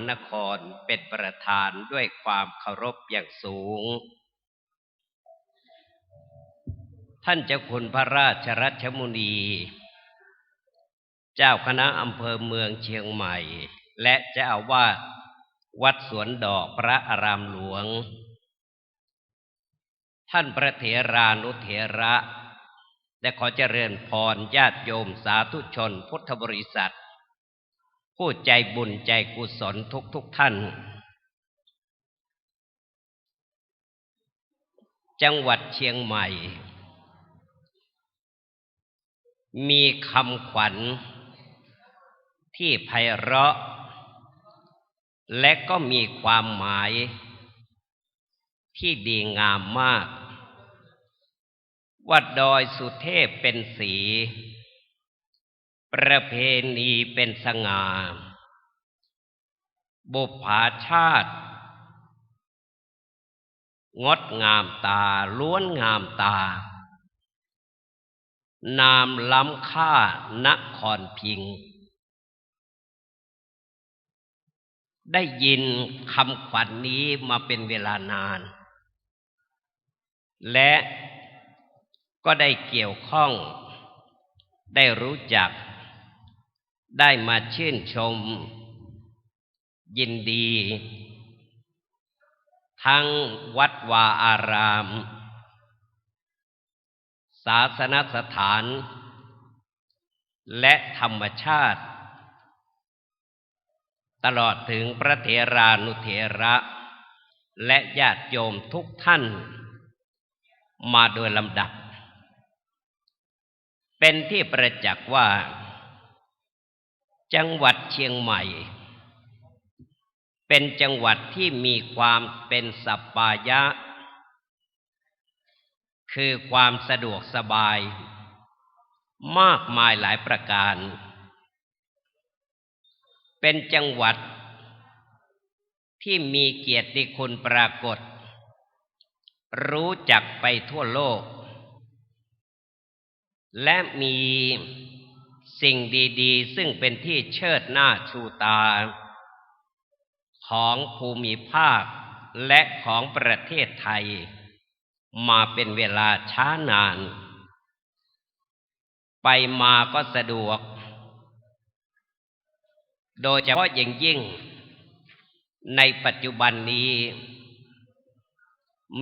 านครเป็นประธานด้วยความเคารพอย่างสูงท่านเจ้าคุณพระราชรัชมุนีเจ้าคณะอำเภอเมืองเชียงใหม่และเจ้าอาวาสวัดสวนดอกพระอารามหลวงท่านพระเถรานุเถระและขอเจริญพรญาติโยมสาธุชนพุทธบริษัทผู้ใจบุญใจกุศลทุกท่านจังหวัดเชียงใหม่มีคำขวัญที่ไพเราะและก็มีความหมายที่ดีงามมากว่าดอยสุเทพเป็นสีประเพณีเป็นสง่าบุปผาชาติงดงามตาล้วนงามตานามล้ำค่านครพิงค์ได้ยินคำขวัญนี้มาเป็นเวลานานและก็ได้เกี่ยวข้องได้รู้จักได้มาชื่นชมยินดีทั้งวัดวาอารามศาสนสถานและธรรมชาติตลอดถึงพระเถรานุเถระและญาติโยมทุกท่านมาโดยลำดับเป็นที่ประจักษ์ว่าจังหวัดเชียงใหม่เป็นจังหวัดที่มีความเป็นสัปปายะคือความสะดวกสบายมากมายหลายประการเป็นจังหวัดที่มีเกียรติคุณปรากฏรู้จักไปทั่วโลกและมีสิ่งดีๆซึ่งเป็นที่เชิดหน้าชูตาของภูมิภาคและของประเทศไทยมาเป็นเวลาช้านานไปมาก็สะดวกโดยเฉพาะอย่างยิ่งในปัจจุบันนี้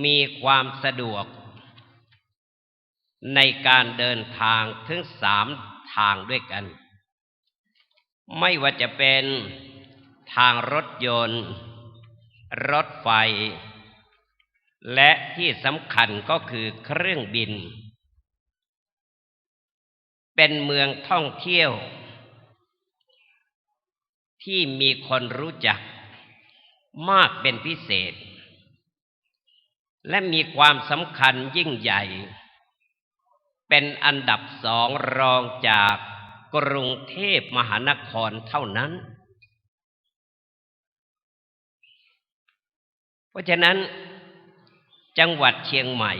มีความสะดวกในการเดินทางถึง3 ทางด้วยกันไม่ว่าจะเป็นทางรถยนต์รถไฟและที่สำคัญก็คือเครื่องบินเป็นเมืองท่องเที่ยวที่มีคนรู้จักมากเป็นพิเศษและมีความสำคัญยิ่งใหญ่เป็นอันดับ2รองจากกรุงเทพมหานครเท่านั้นเพราะฉะนั้นจังหวัดเชียงใหม่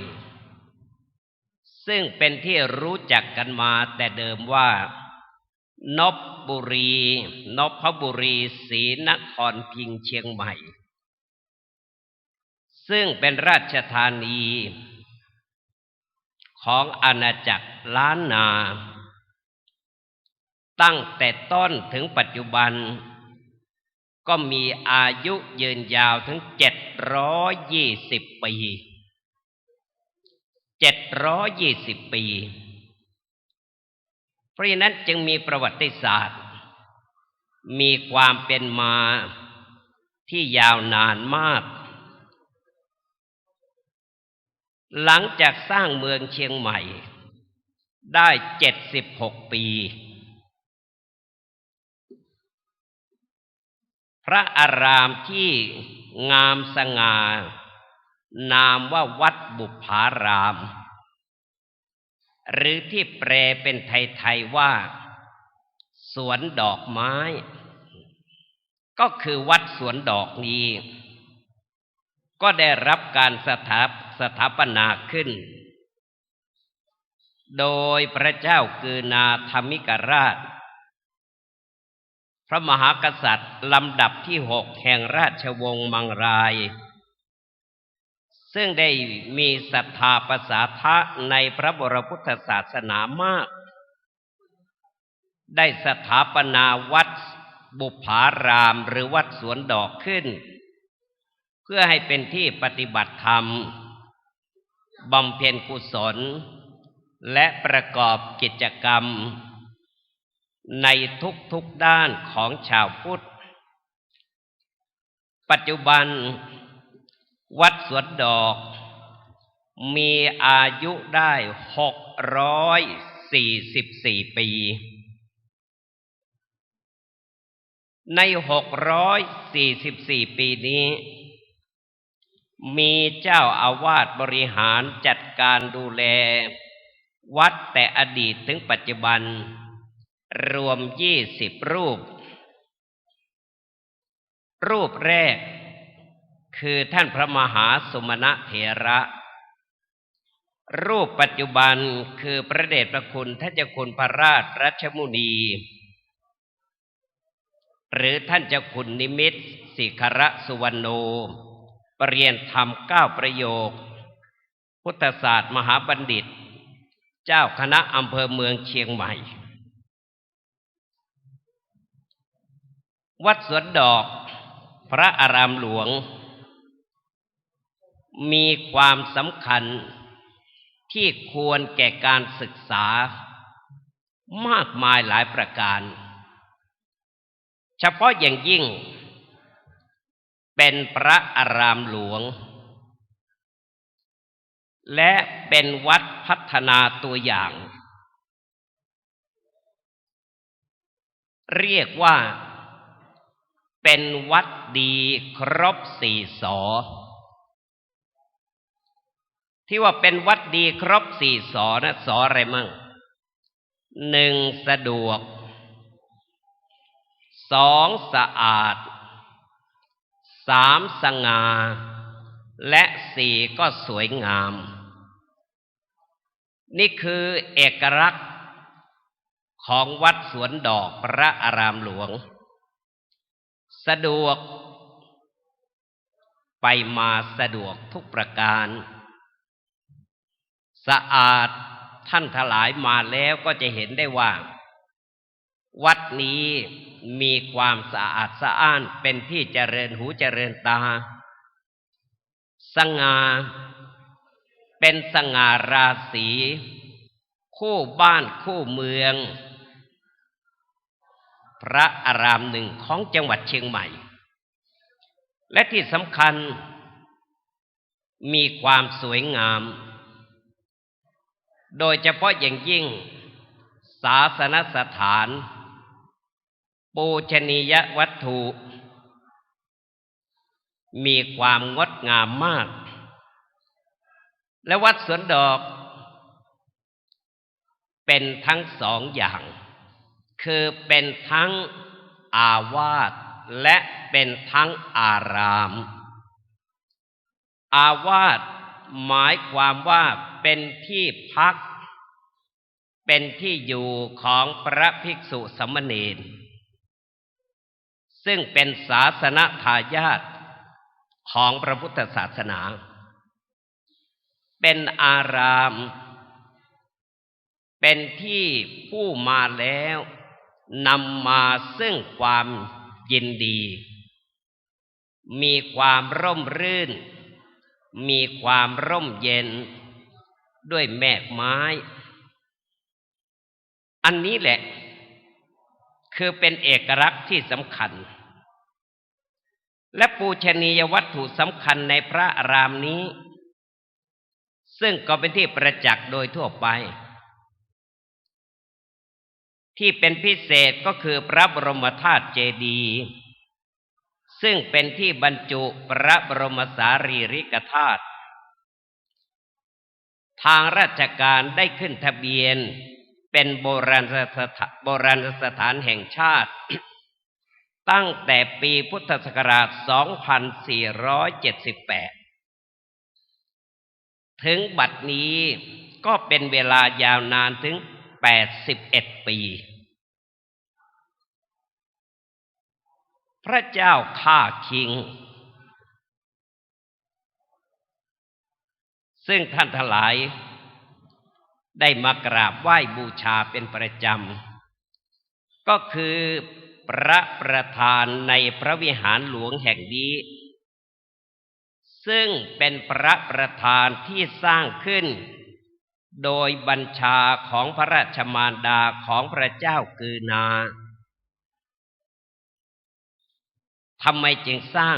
ซึ่งเป็นที่รู้จักกันมาแต่เดิมว่านพบุรีนพบุรีศรีนครพิงค์เชียงใหม่ซึ่งเป็นราชธานีของอาณาจักรล้านนาตั้งแต่ต้นถึงปัจจุบันก็มีอายุยืนยาวถึง720 ปี720 ปีเพราะฉะนั้นจึงมีประวัติศาสตร์มีความเป็นมาที่ยาวนานมากหลังจากสร้างเมืองเชียงใหม่ได้76 ปีพระอารามที่งามสง่านามว่าวัดบุปผารามหรือที่แปลเป็นไทยๆว่าสวนดอกไม้ก็คือวัดสวนดอกนี้ก็ได้รับการสถาปนาขึ้นโดยพระเจ้ากือนาธมิกราช พระมหากษัตริย์ลำดับที่6แห่งราชวงศ์มังรายซึ่งได้มีศรัทธาประสาทะในพระบรมพุทธศาสนามากได้สถาปนาวัดบุพารามหรือวัดสวนดอกขึ้นเพื่อให้เป็นที่ปฏิบัติธรรมบำเพ็ญกุศลและประกอบกิจกรรมในทุกด้านของชาวพุทธปัจจุบันวัดสวนดอกมีอายุได้644 ปีใน644 ปีนี้มีเจ้าอาวาสบริหารจัดการดูแลวัดแต่อดีตถึงปัจจุบันรวม20 รูปรูปแรกคือท่านพระมหาสมณเถระรูปปัจจุบันคือพระเดชพระคุณท่านเจ้าคุณพระราชรัชมุนีหรือท่านเจ้าคุณนิมิตรศิขรสุวรรณโนปรริยนธรรม9 ประโยคพุทธศาสตร์มหาบัณฑิตเจ้าคณะอำเภอเมืองเชียงใหม่วัดสวนดอกพระอารามหลวงมีความสำคัญที่ควรแก่การศึกษามากมายหลายประการเฉพาะอย่างยิ่งเป็นพระอารามหลวงและเป็นวัดพัฒนาตัวอย่างเรียกว่าเป็นวัดดีครบ4 สที่ว่าเป็นวัดดีครบ4 สนะสอะไรมั่ง1สะดวก2สะอาด3สง่าและ4ก็สวยงามนี่คือเอกลักษณ์ของวัดสวนดอกพระอารามหลวงสะดวกไปมาสะดวกทุกประการสะอาดท่านทั้งหลายมาแล้วก็จะเห็นได้ว่าวัดนี้มีความสะอาดสะอ้านเป็นที่เจริญหูเจริญตาสง่าเป็นสง่าราศีคู่บ้านคู่เมืองพระอารามหนึ่งของจังหวัดเชียงใหม่และที่สำคัญมีความสวยงามโดยเฉพาะอย่างยิ่งศาสนสถานปูชนียวัตถุมีความงดงามมากและวัดสวนดอกเป็นทั้ง2 อย่างคือเป็นทั้งอาวาสและเป็นทั้งอารามอาวาสหมายความว่าเป็นที่พักเป็นที่อยู่ของพระภิกษุสามเณรซึ่งเป็นศาสนทายาทของพระพุทธศาสนาเป็นอารามเป็นที่ผู้มาแล้วนำมาซึ่งความยินดีมีความร่มรื่นมีความร่มเย็นด้วยแมกไม้อันนี้แหละคือเป็นเอกลักษณ์ที่สำคัญและปูชนียวัตถุสำคัญในพระอารามนี้ซึ่งก็เป็นที่ประจักษ์โดยทั่วไปที่เป็นพิเศษก็คือพระบรมธาตุเจดีย์ซึ่งเป็นที่บรรจุพระบรมสารีริกธาตุทางราชการได้ขึ้นทะเบียนเป็นโบราณสถานแห่งชาติตั้งแต่ปีพุทธศักราช 2478 ถึงบัดนี้ก็เป็นเวลายาวนานถึง81 ปี พระเจ้าข้าคิงซึ่งท่านทั้งหลายได้มากราบไหว้บูชาเป็นประจำก็คือพระประธานในพระวิหารหลวงแห่งนี้ซึ่งเป็นพระประธานที่สร้างขึ้นโดยบัญชาของพระราชมารดาของพระเจ้ากือนาทำไมจึงสร้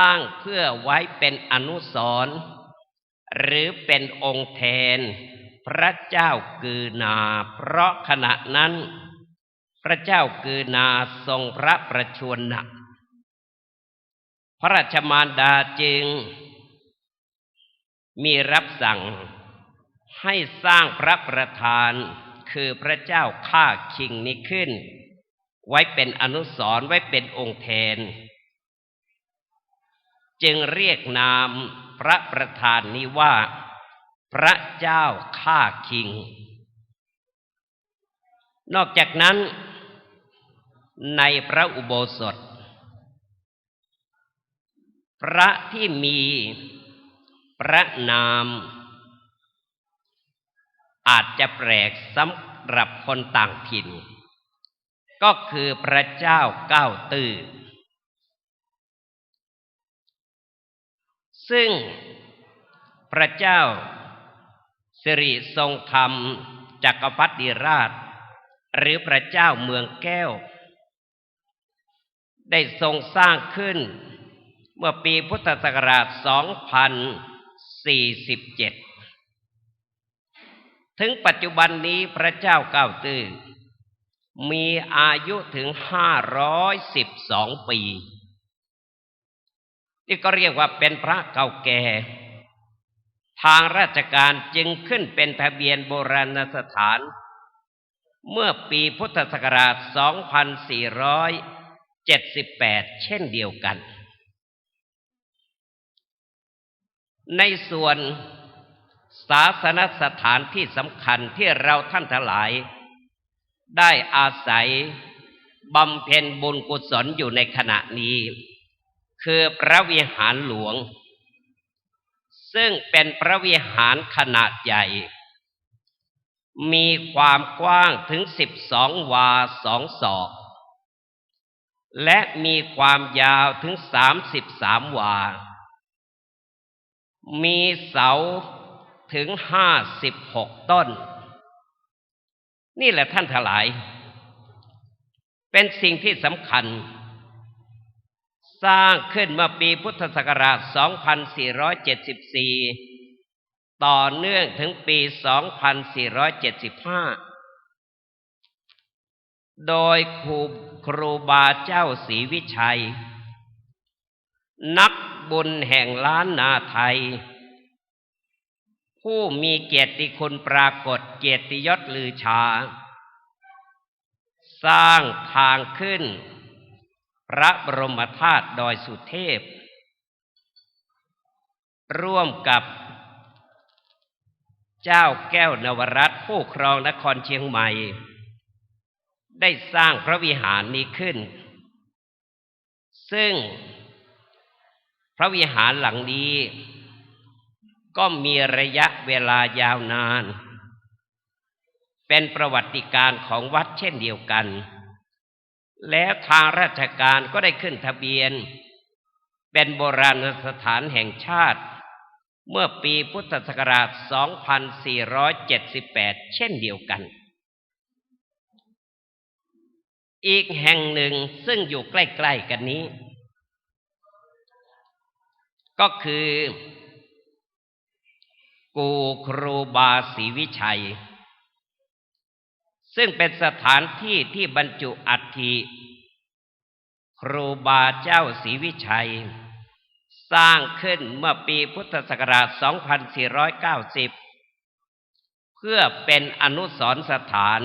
างเพื่อไว้เป็นอนุสรณ์หรือเป็นองค์แทนพระเจ้ากือนาเพราะขณะนั้นพระเจ้ากือนาทรงพระประชวรหนักพระราชมารดาจึงมีรับสั่งให้สร้างพระประธานคือพระเจ้าข้าคิงนี้ขึ้นไว้เป็นอนุสรณ์ไว้เป็นองค์แทนจึงเรียกนามพระประธานนี้ว่าพระเจ้าข้าคิงนอกจากนั้นในพระอุโบสถพระที่มีพระนามอาจจะแปลกสำหรับคนต่างถิ่นก็คือพระเจ้าเก้าตื้อซึ่งพระเจ้าสิริทรงธรรมจักรพรรดิราชหรือพระเจ้าเมืองแก้วได้ทรงสร้างขึ้นเมื่อปีพุทธศักราช 2047 ถึงปัจจุบันนี้พระเจ้าเก้าตื้อมีอายุถึง512 ปีที่ก็เรียกว่าเป็นพระเก่าแก่ทางราชการจึงขึ้นเป็นทะเบียนโบราณสถานเมื่อปีพุทธศักราช 2478 เช่นเดียวกันในส่วนศาสนสถานที่สำคัญที่เราท่านทั้งหลายได้อาศัยบำเพ็ญบุญกุศลอยู่ในขณะนี้คือพระวิหารหลวงซึ่งเป็นพระวิหารขนาดใหญ่มีความกว้างถึง12 วา 2 ศอกและมีความยาวถึง33 วามีเสาถึง56 ต้นนี่แหละท่านทั้งหลายเป็นสิ่งที่สำคัญสร้างขึ้นเมื่อปีพุทธศักราช 2474 ต่อเนื่องถึงปี 2475 โดยครูบาเจ้าศรีวิชัยนักบุญแห่งล้านนาไทยผู้มีเกียรติคุณปรากฏเกียรติยศลือชาสร้างทางขึ้นพระบรมธาตุดอยสุเทพร่วมกับเจ้าแก้วนวรัตน์ผู้ครองนครเชียงใหม่ได้สร้างพระวิหารนี้ขึ้นซึ่งพระวิหารหลังนี้ก็มีระยะเวลายาวนานเป็นประวัติการณ์ของวัดเช่นเดียวกันแล้วทางราชการก็ได้ขึ้นทะเบียนเป็นโบราณสถานแห่งชาติเมื่อปีพุทธศักราช 2478 เช่นเดียวกันอีกแห่งหนึ่งซึ่งอยู่ใกล้ๆกันนี้ก็คือกูครูบาศรีวิชัยซึ่งเป็นสถานที่ที่บรรจุอัฐิครูบาเจ้าศรีวิชัยสร้างขึ้นเมื่อปีพุทธศักราช 2490 เพื่อเป็นอนุสรณ์สถาน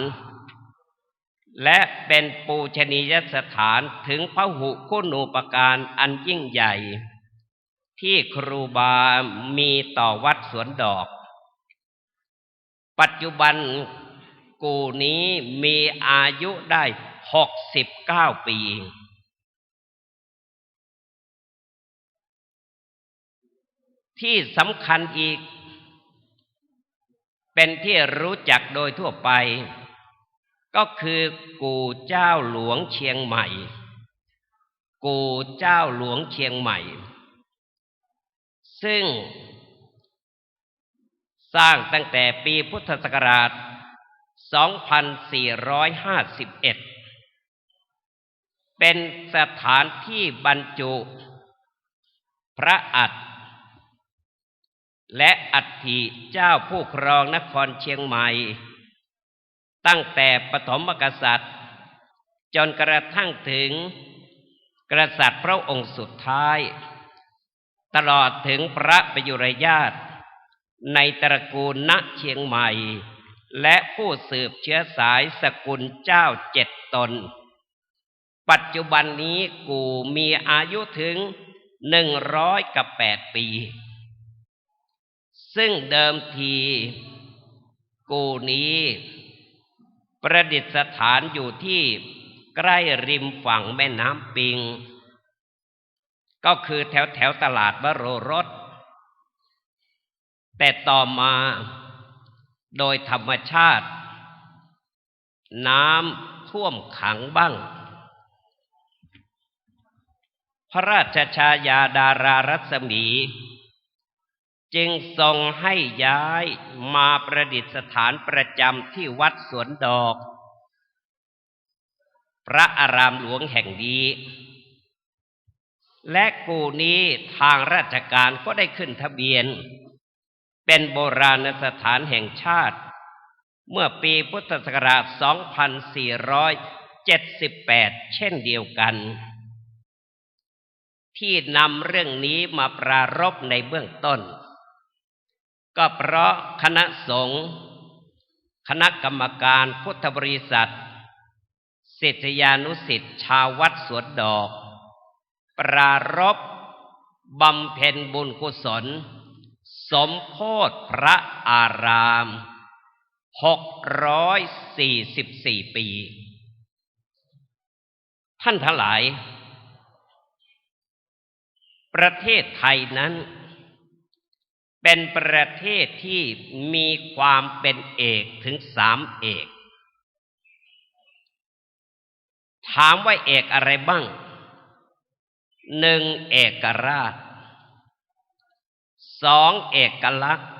และเป็นปูชนียสถานถึงพหุคุณูปการอันยิ่งใหญ่ที่ครูบามีต่อวัดสวนดอกปัจจุบันกูนี้มีอายุได้69 ปี ที่สำคัญอีกเป็นที่รู้จักโดยทั่วไปก็คือกู่เจ้าหลวงเชียงใหม่กู่เจ้าหลวงเชียงใหม่ซึ่งสร้างตั้งแต่ปีพุทธศักราช 2451 เป็นสถานที่บรรจุพระอัฐและอัฐิเจ้าผู้ครองนครเชียงใหม่ตั้งแต่ปฐมกษัตริย์จนกระทั่งถึงกษัตริย์พระองค์สุดท้ายตลอดถึงพระประยุรญาติในตระกูลณเชียงใหม่และผู้สืบเชื้อสายสกุลเจ้า7 ตนปัจจุบันนี้กู่มีอายุถึง108 ปีซึ่งเดิมทีกู่นี้ประดิษฐานอยู่ที่ใกล้ริมฝั่งแม่น้ำปิงก็คือแถวตลาดวโรรสแต่ต่อมาโดยธรรมชาติน้ำท่วมขังบ้างพระราชชายาดารารัศมีจึงทรงให้ย้ายมาประดิษฐานประจำที่วัดสวนดอกพระอารามหลวงแห่งนี้และกู่นี้ทางราชการก็ได้ขึ้นทะเบียนเป็นโบราณสถานแห่งชาติเมื่อปีพุทธศักราช 2478 เช่นเดียวกันที่นำเรื่องนี้มาปรารภในเบื้องต้นก็เพราะคณะสงฆ์คณะกรรมการพุทธบริษัทศิษยานุศิษย์ชาววัดสวนดอกปรารภบำเพ็ญบุญกุศลสมโภชพระอาราม644 ปีท่านทั้งหลายประเทศไทยนั้นเป็นประเทศที่มีความเป็นเอกถึง3 เอกถามว่าเอกอะไรบ้าง 1. เอกราช 2. เอกลักษณ์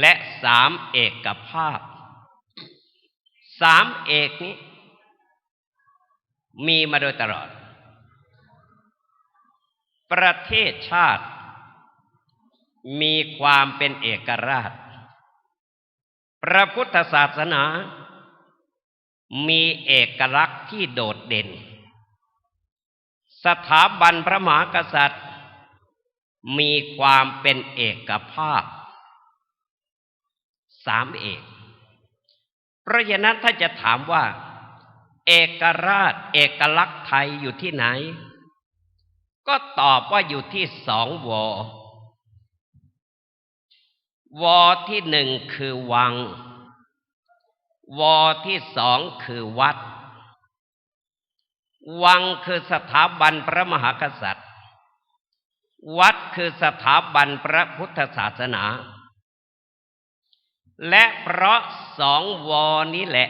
และ 3. เอกภาพ 3 เอกนี้มีมาโดยตลอดประเทศชาติมีความเป็นเอกราชพระพุทธศาสนามีเอกลักษณ์ที่โดดเด่นสถาบันพระมหากษัตริย์มีความเป็นเอกภาพ3 เอกเพราะฉะนั้นถ้าจะถามว่าเอกราชเอกลักษณ์ไทยอยู่ที่ไหนก็ตอบว่าอยู่ที่2 ว.ว.ที่ 1คือวังว.ที่ 2คือวัดวังคือสถาบันพระมหากษัตริย์วัดคือสถาบันพระพุทธศาสนาและเพราะ2 ว.นี้แหละ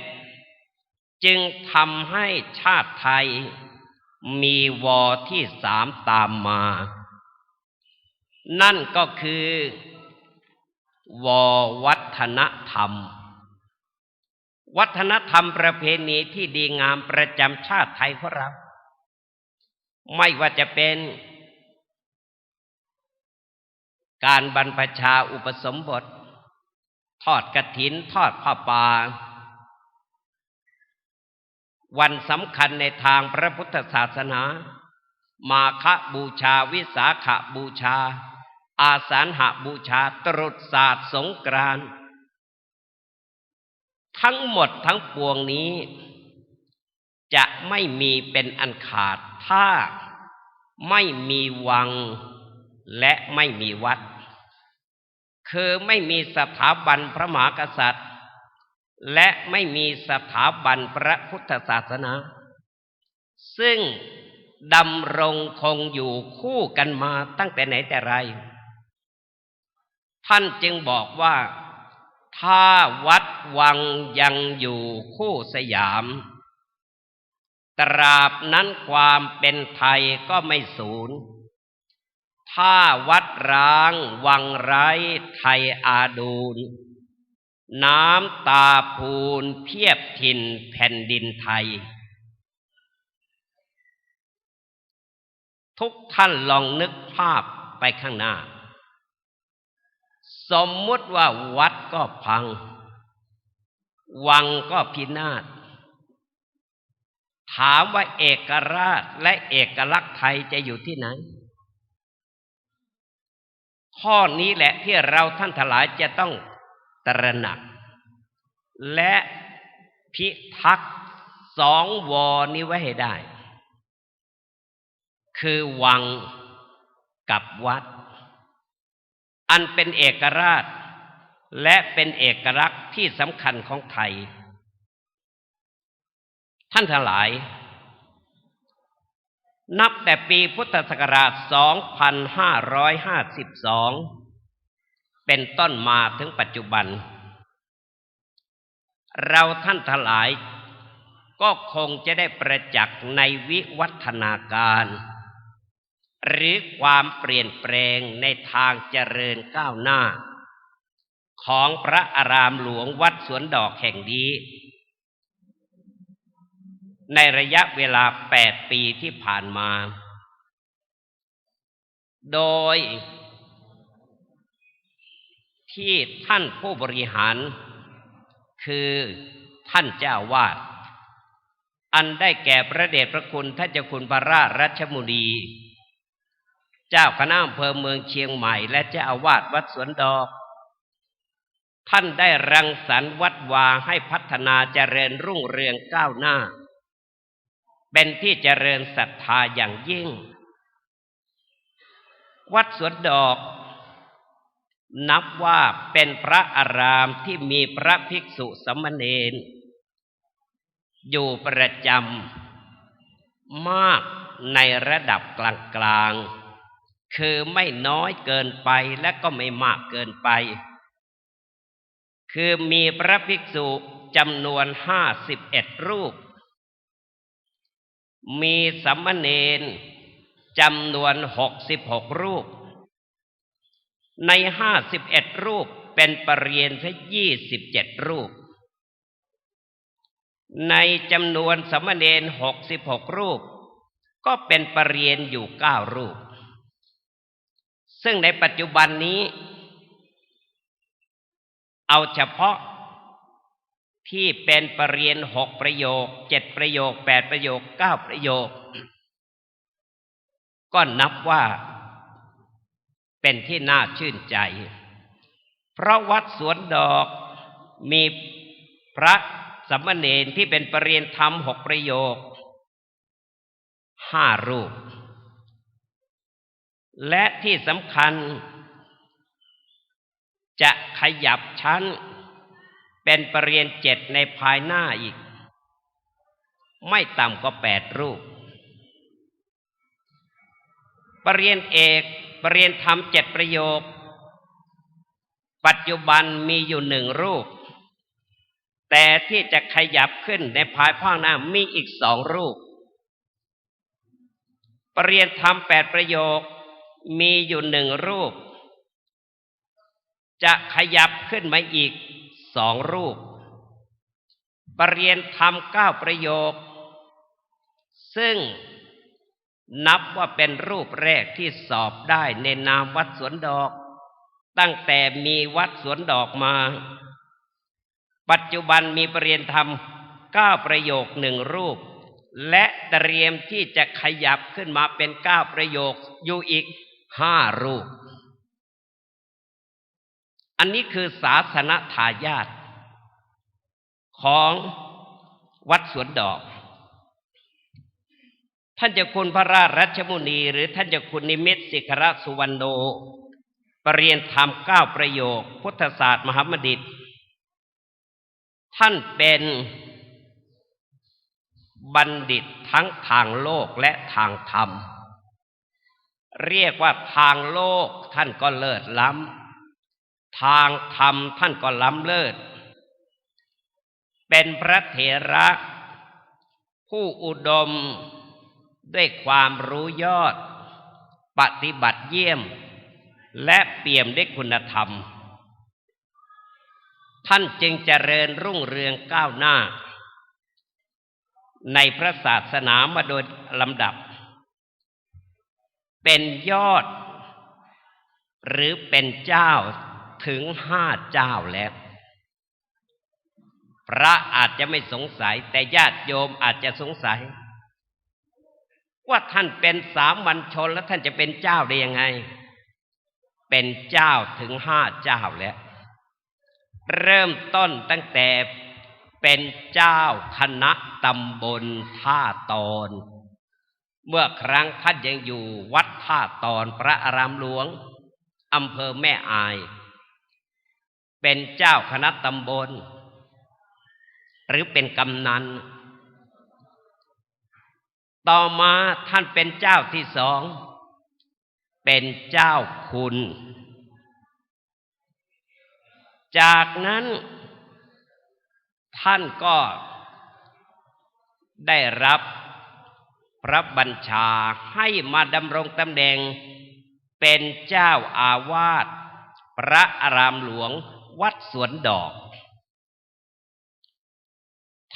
จึงทำให้ชาติไทยมีว.ที่ 3ตามมานั่นก็คือว.วัฒนธรรมวัฒนธรรมประเพณีที่ดีงามประจำชาติไทยของเราไม่ว่าจะเป็นการบรรพชาอุปสมบททอดกฐินทอดผ้าป่าวันสำคัญในทางพระพุทธศาสนามาฆบูชาวิสาขบูชาอาสาฬหบูชาตรุษศาสตร์สงกรานต์ทั้งหมดทั้งปวงนี้จะไม่มีเป็นอันขาดถ้าไม่มีวังและไม่มีวัดคือไม่มีสถาบันพระมหากษัตริย์และไม่มีสถาบันพระพุทธศาสนาซึ่งดำรงคงอยู่คู่กันมาตั้งแต่ไหนแต่ไร ท่านจึงบอกว่าถ้าวัดวังยังอยู่คู่สยามตราบนั้นความเป็นไทยก็ไม่สูญถ้าวัดร้างวังไร้ไทยอาดูลน้ำตาพูนเทียบถิ่นแผ่นดินไทยทุกท่านลองนึกภาพไปข้างหน้าสมมุติว่าวัดก็พังวังก็พินาศถามว่าเอกราชและเอกลักษณ์ไทยจะอยู่ที่ไหนข้อนี้แหละที่เราท่านทั้งหลายจะต้องตระหนักและพิทักษ์สองวนี้ไว้ให้ได้คือวังกับวัดอันเป็นเอกราชและเป็นเอกลักษณ์ที่สำคัญของไทยท่านทั้งหลายนับแต่ปีพุทธศักราช 2552 เป็นต้นมาถึงปัจจุบันเราท่านทั้งหลายก็คงจะได้ประจักษ์ในวิวัฒนาการหรือความเปลี่ยนแปลงในทางเจริญก้าวหน้าของพระอารามหลวงวัดสวนดอกแห่งนี้ในระยะเวลา8 ปีที่ผ่านมาโดยที่ท่านผู้บริหารคือท่านเจ้าวาดอันได้แก่พระเดชพระคุณท่านเจ้าคุณพระราชรัชมุนีเจ้าคณะอำเภอเมืองเชียงใหม่และเจ้าอาวาสวัดสวนดอกท่านได้รังสรรค์วัดวาให้พัฒนาเจริญรุ่งเรืองก้าวหน้าเป็นที่เจริญศรัทธาอย่างยิ่งวัดสวนดอกนับว่าเป็นพระอารามที่มีพระภิกษุสามเณรอยู่ประจำมากในระดับกลางๆคือไม่น้อยเกินไปและก็ไม่มากเกินไปคือมีพระภิกษุจำนวน51 รูปมีสามเณรจำนวน66 รูปใน51 รูปเป็นปริญญา27 รูปในจำนวนสามเณร66 รูปก็เป็นปริญญาอยู่9 รูปซึ่งในปัจจุบันนี้เอาเฉพาะที่เป็นปริญญา6 ประโยค7 ประโยค8 ประโยค9 ประโยคก็นับว่าเป็นที่น่าชื่นใจเพราะวัดสวนดอกมีพระสามเณรที่เป็นปริญญาธรรม6 ประโยค5 รูปและที่สำคัญจะขยับชั้นเป็นปริญญา7ในภายหน้าอีกไม่ต่ำกว่า8 รูปปริญญาเอกปริญญาธรรม7 ประโยคปัจจุบันมีอยู่1 รูปแต่ที่จะขยับขึ้นในภายภาคหน้ามีอีก2 รูปปริญญาธรรม8 ประโยคมีอยู่1 รูปจะขยับขึ้นมาอีก2 รูปปริญญาธรรม9 ประโยคซึ่งนับว่าเป็นรูปแรกที่สอบได้ในนามวัดสวนดอกตั้งแต่มีวัดสวนดอกมาปัจจุบันมีปริญญาธรรม9 ประโยค1 รูปและเตรียมที่จะขยับขึ้นมาเป็น9 ประโยคอยู่อีก5 รูปอันนี้คือศาสนทายาทของวัดสวนดอกท่านเจ้าคุณพระราชรัชมุนีหรือท่านเจ้าคุณนิมิตสิกขรสุวรรณโนปริญญาธรรม9 ประโยคพุทธศาสตร์มหาบัณฑิตท่านเป็นบัณฑิตทั้งทางโลกและทางธรรมเรียกว่าทางโลกท่านก็เลิศล้ำ ทางธรรมท่านก็ล้ำเลิศเป็นพระเถระผู้อุดมด้วยความรู้ยอดปฏิบัติเยี่ยมและเปี่ยมด้วยคุณธรรมท่านจึงเจริญรุ่งเรืองก้าวหน้าในพระศาสนามาโดยลำดับเป็นยอดหรือเป็นเจ้าถึง5 เจ้าแล้วพระอาจจะไม่สงสัยแต่ญาติโยมอาจจะสงสัยว่าท่านเป็นสามัญชนแล้วท่านจะเป็นเจ้าได้ยังไงเป็นเจ้าถึง5 เจ้าแล้วเริ่มต้นตั้งแต่เป็นเจ้าคณะตำบลท่าตอนเมื่อครั้งท่านยังอยู่วัดท่าตอนพระอารามหลวงอำเภอแม่อายเป็นเจ้าคณะตำบลหรือเป็นกำนันต่อมาท่านเป็นเจ้าที่2เป็นเจ้าคุณจากนั้นท่านก็ได้รับพระบัญชาให้มาดำรงตำแหน่งเป็นเจ้าอาวาสพระอารามหลวงวัดสวนดอก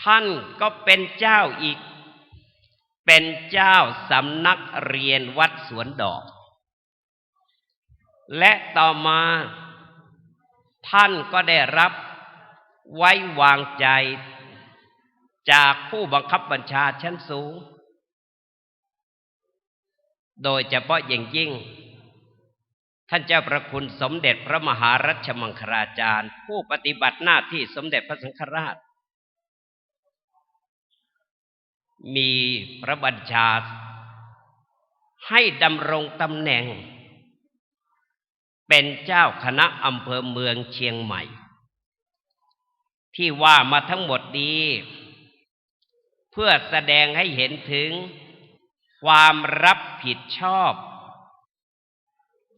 ท่านก็เป็นเจ้าอีกเป็นเจ้าสำนักเรียนวัดสวนดอกและต่อมาท่านก็ได้รับไว้วางใจจากผู้บังคับบัญชาชั้นสูงโดยเฉพาะอย่างยิ่งท่านเจ้าประคุณสมเด็จพระมหารัชมังคลาจารย์ผู้ปฏิบัติหน้าที่สมเด็จพระสังฆราชมีพระบัญชาให้ดำรงตำแหน่งเป็นเจ้าคณะอำเภอเมืองเชียงใหม่ที่ว่ามาทั้งหมดนี้เพื่อแสดงให้เห็นถึงความรับผิดชอบ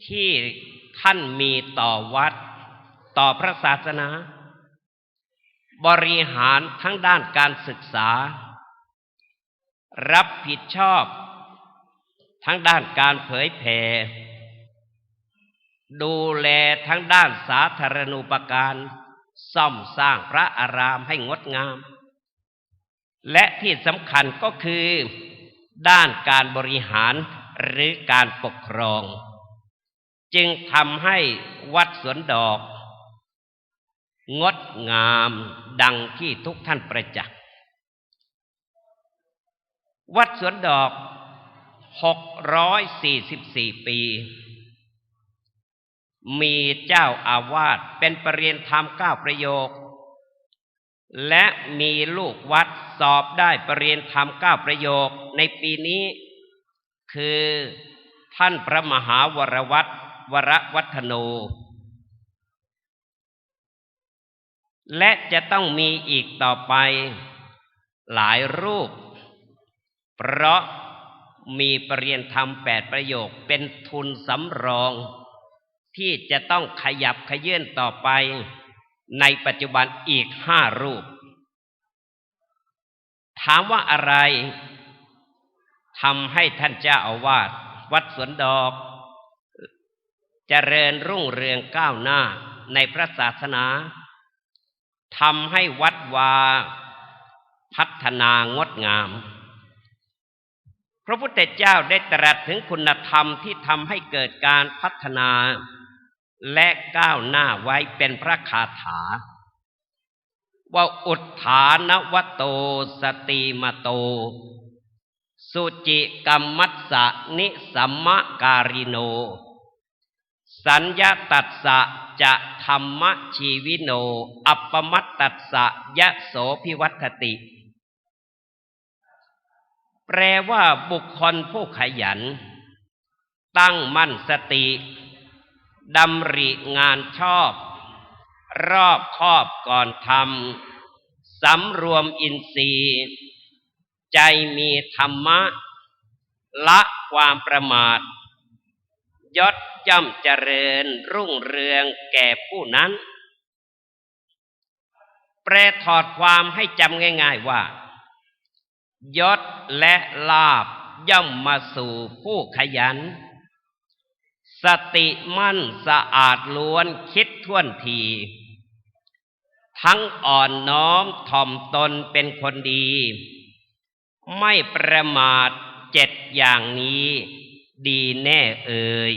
ที่ท่านมีต่อวัดต่อพระศาสนาบริหารทั้งด้านการศึกษารับผิดชอบทั้งด้านการเผยแผ่ดูแลทั้งด้านสาธารณูปการซ่อมสร้างพระอารามให้งดงามและที่สำคัญก็คือด้านการบริหารหรือการปกครองจึงทำให้วัดสวนดอกงดงามดังที่ทุกท่านประจักษ์วัดสวนดอก644 ปีมีเจ้าอาวาสเป็นประเรียนธรรม9 ประโยคและมีลูกวัดสอบได้ประเรียนธรรม9 ประโยคในปีนี้คือท่านพระมหาวรวัตรวรวัฒโนและจะต้องมีอีกต่อไปหลายรูปเพราะมีประเรียนธรรม8 ประโยคเป็นทุนสำรองที่จะต้องขยับขยื่นต่อไปในปัจจุบันอีก5 รูปถามว่าอะไรทำให้ท่านเจ้าอาวาสวัดสวนดอกเจริญรุ่งเรืองก้าวหน้าในพระศาสนาทำให้วัดวาพัฒนางดงามพระพุทธเจ้าได้ตรัสถึงคุณธรรมที่ทำให้เกิดการพัฒนาและก้าวหน้าไว้เป็นพระคาถาว่าอุทธานวโตสติมโตสุจิกัมมัสสะนิสัมมการิโนสัญญาตัสสะจะธรรมชีวิโนอัปปมัตตัสสะยะโสภิวัตติแปลว่าบุคคลผู้ขยันตั้งมั่นสติดำริงานชอบรอบคอบก่อนทำสำรวมอินทรีย์ใจมีธรรมะละความประมาท ยศย่อมเจริญรุ่งเรืองแก่ผู้นั้นแปลถอดความให้จำง่ายๆว่ายศและลาภย่อมมาสู่ผู้ขยันสติมั่นสะอาดล้วนคิดถ้วนทีทั้งอ่อนน้อมถ่อมตนเป็นคนดีไม่ประมาท7อย่างนี้ดีแน่เอ่ย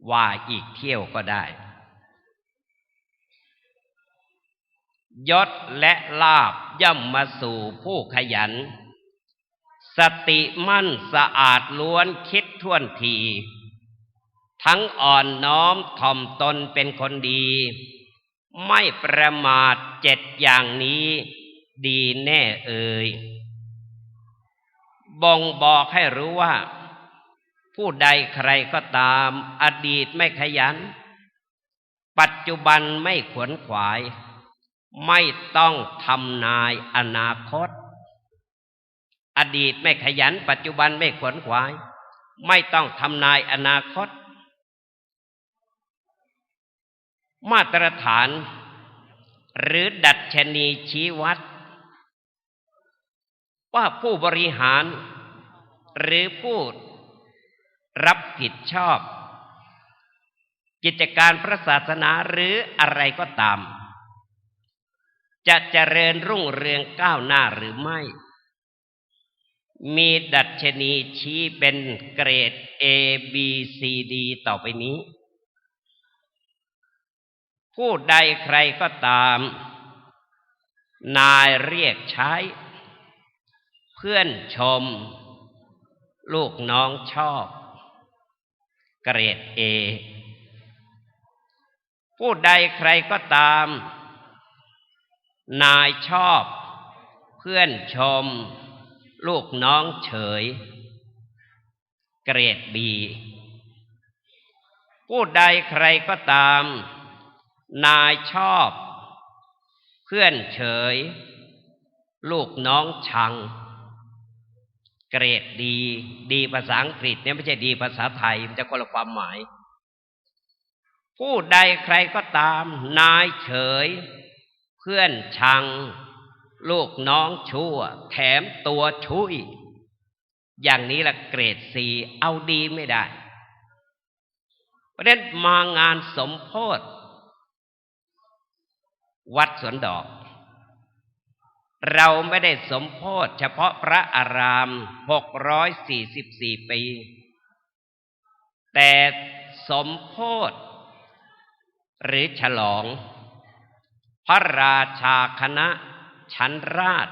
ว่าอีกเที่ยวก็ได้ยศและลาภย่อมมาสู่ผู้ขยันสติมั่นสะอาดล้วนคิดถ้วนทีทั้งอ่อนน้อมถ่อมตนเป็นคนดีไม่ประมาท7อย่างนี้ดีแน่เอ่ยบ่งบอกให้รู้ว่าผู้ใดใครก็ตามอดีตไม่ขยันปัจจุบันไม่ขวนขวายไม่ต้องทำนายอนาคตอดีตไม่ขยันปัจจุบันไม่ขวนขวายไม่ต้องทำนายอนาคตมาตรฐานหรือดัชนีชี้วัดว่าผู้บริหารหรือผู้รับผิดชอบกิจการพระศาสนาหรืออะไรก็ตามจะเจริญรุ่งเรืองก้าวหน้าหรือไม่มีดัชนีชี้เป็นเกรด A B C D ต่อไปนี้ผู้ใดใครก็ตามนายเรียกใช้เพื่อนชมลูกน้องชอบเกรด A ผู้ใดใครก็ตามนายชอบเพื่อนชมลูกน้องเฉยเกรด B ผู้ใดใครก็ตามนายชอบเพื่อนเฉยลูกน้องชังเกรดดีดีภาษาอังกฤษเนี่ยไม่ใช่ดีภาษาไทยมันจะคนละความหมายผู้ใดใครก็ตามนายเฉยเพื่อนชังลูกน้องชั่วแถมตัวชุยอย่างนี้ละเกรด C เอาดีไม่ได้เพราะฉะนั้นมางานสมโภชวัดสวนดอกเราไม่ได้สมโภชเฉพาะพระอาราม644ปีแต่สมโภชหรือฉลองพระราชาคณะชั้นราช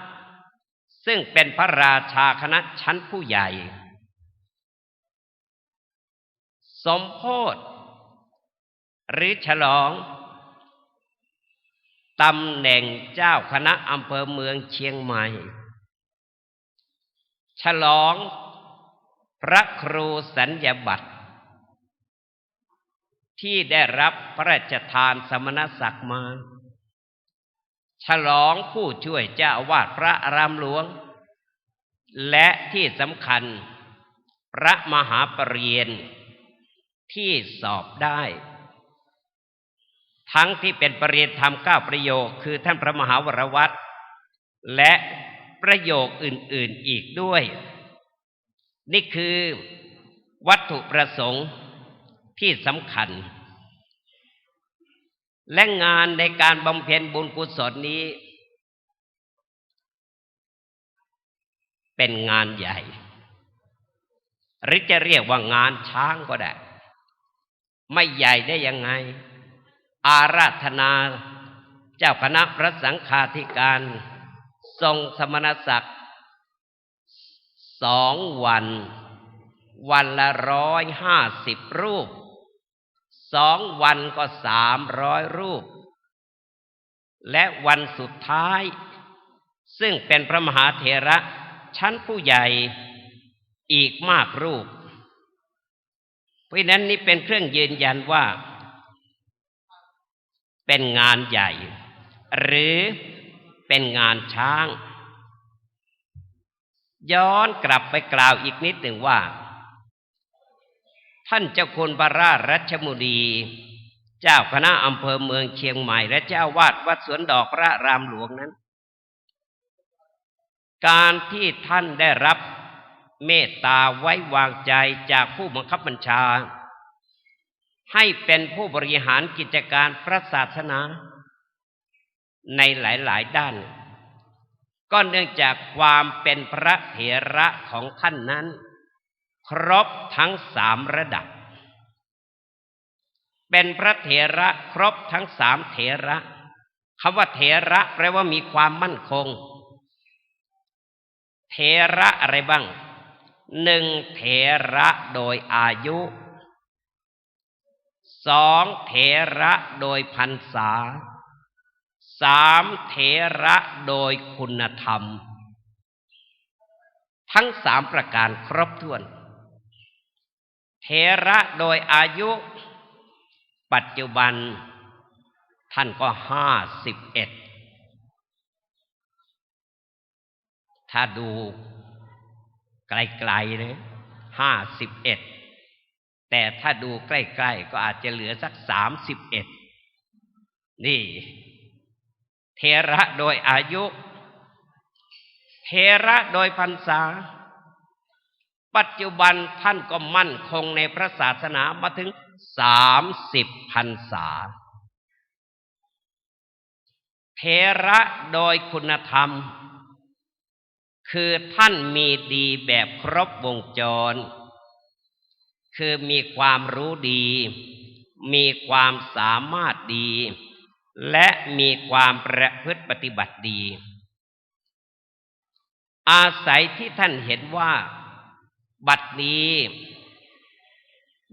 ซึ่งเป็นพระราชาคณะชั้นผู้ใหญ่สมโภชหรือฉลองตำแหน่งเจ้าคณะอำเภอเมืองเชียงใหม่ฉลองพระครูสัญญาบัตรที่ได้รับพระราชทานสมณศักดิ์มาฉลองผู้ช่วยเจ้าอาวาสพระอารามหลวงและที่สำคัญพระมหาปรริญญาที่สอบได้ทั้งที่เป็นปริญญาธรรม9ประโยคคือท่านพระมหาวรวัตรและประโยคอื่นๆอีกด้วยนี่คือวัตถุประสงค์ที่สำคัญและงานในการบำเพ็ญบุญกุศลนี้เป็นงานใหญ่หรือจะเรียกว่างานช้างก็ได้ไม่ใหญ่ได้ยังไงอาราธนาเจ้าคณะพระสังฆาธิการทรงสมณศักดิ์2 วันวันละ150 รูป2 วันก็300 รูปและวันสุดท้ายซึ่งเป็นพระมหาเถระชั้นผู้ใหญ่อีกมากรูปเพราะนั้นนี่เป็นเครื่องยืนยันว่าเป็นงานใหญ่หรือเป็นงานช้างย้อนกลับไปกล่าวอีกนิดหนึ่งว่า ท่านเจ้าคุณพระราชรัชมุนีเจ้าคณะอำเภอเมืองเชียงใหม่และเจ้าวาดวัดสวนดอกพระรามหลวงนั้นการที่ท่านได้รับเมตตาไว้วางใจจากผู้บังคับบัญชาให้เป็นผู้บริหารกิจการพระศาสนาในหลายๆด้านก็เนื่องจากความเป็นพระเถระของท่านนั้นครบทั้ง3ระดับเป็นพระเถระครบทั้ง3เถระคำว่าเถระแปลว่ามีความมั่นคงเถระอะไรบ้าง1เถระโดยอายุ2เถระโดยพรรษา3เถระโดยคุณธรรมทั้ง3ประการครบถ้วนเถระโดยอายุปัจจุบันท่านก็51ถ้าดูไกลๆเลย51แต่ถ้าดูใกล้ๆก็อาจจะเหลือสัก31นี่เถระโดยอายุเถระโดยพรรษาปัจจุบันท่านก็มั่นคงในพระศาสนามาถึง30พรรษาเถระโดยคุณธรรมคือท่านมีดีแบบครบวงจรคือมีความรู้ดีมีความสามารถดีและมีความประพฤติปฏิบัติดีอาศัยที่ท่านเห็นว่าบัดนี้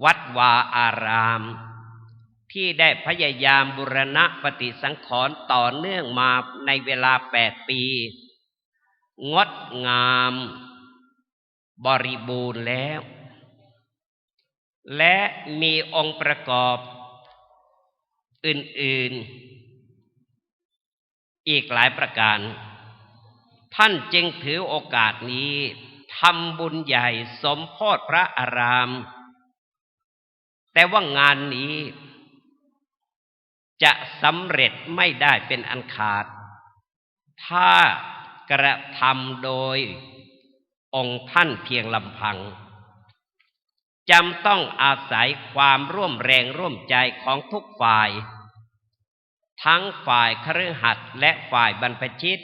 วัดวาอารามที่ได้พยายามบูรณะปฏิสังขรณ์ต่อเนื่องมาในเวลา8 ปีงดงามบริบูรณ์แล้วและมีองค์ประกอบอื่นๆอีกหลายประการท่านจึงถือโอกาสนี้ทำบุญใหญ่สมโภชพระอารามแต่ว่างานนี้จะสำเร็จไม่ได้เป็นอันขาดถ้ากระทำโดยองค์ท่านเพียงลำพังจำต้องอาศัยความร่วมแรงร่วมใจของทุกฝ่ายทั้งฝ่ายคฤหัสถ์และฝ่ายบรรพชิต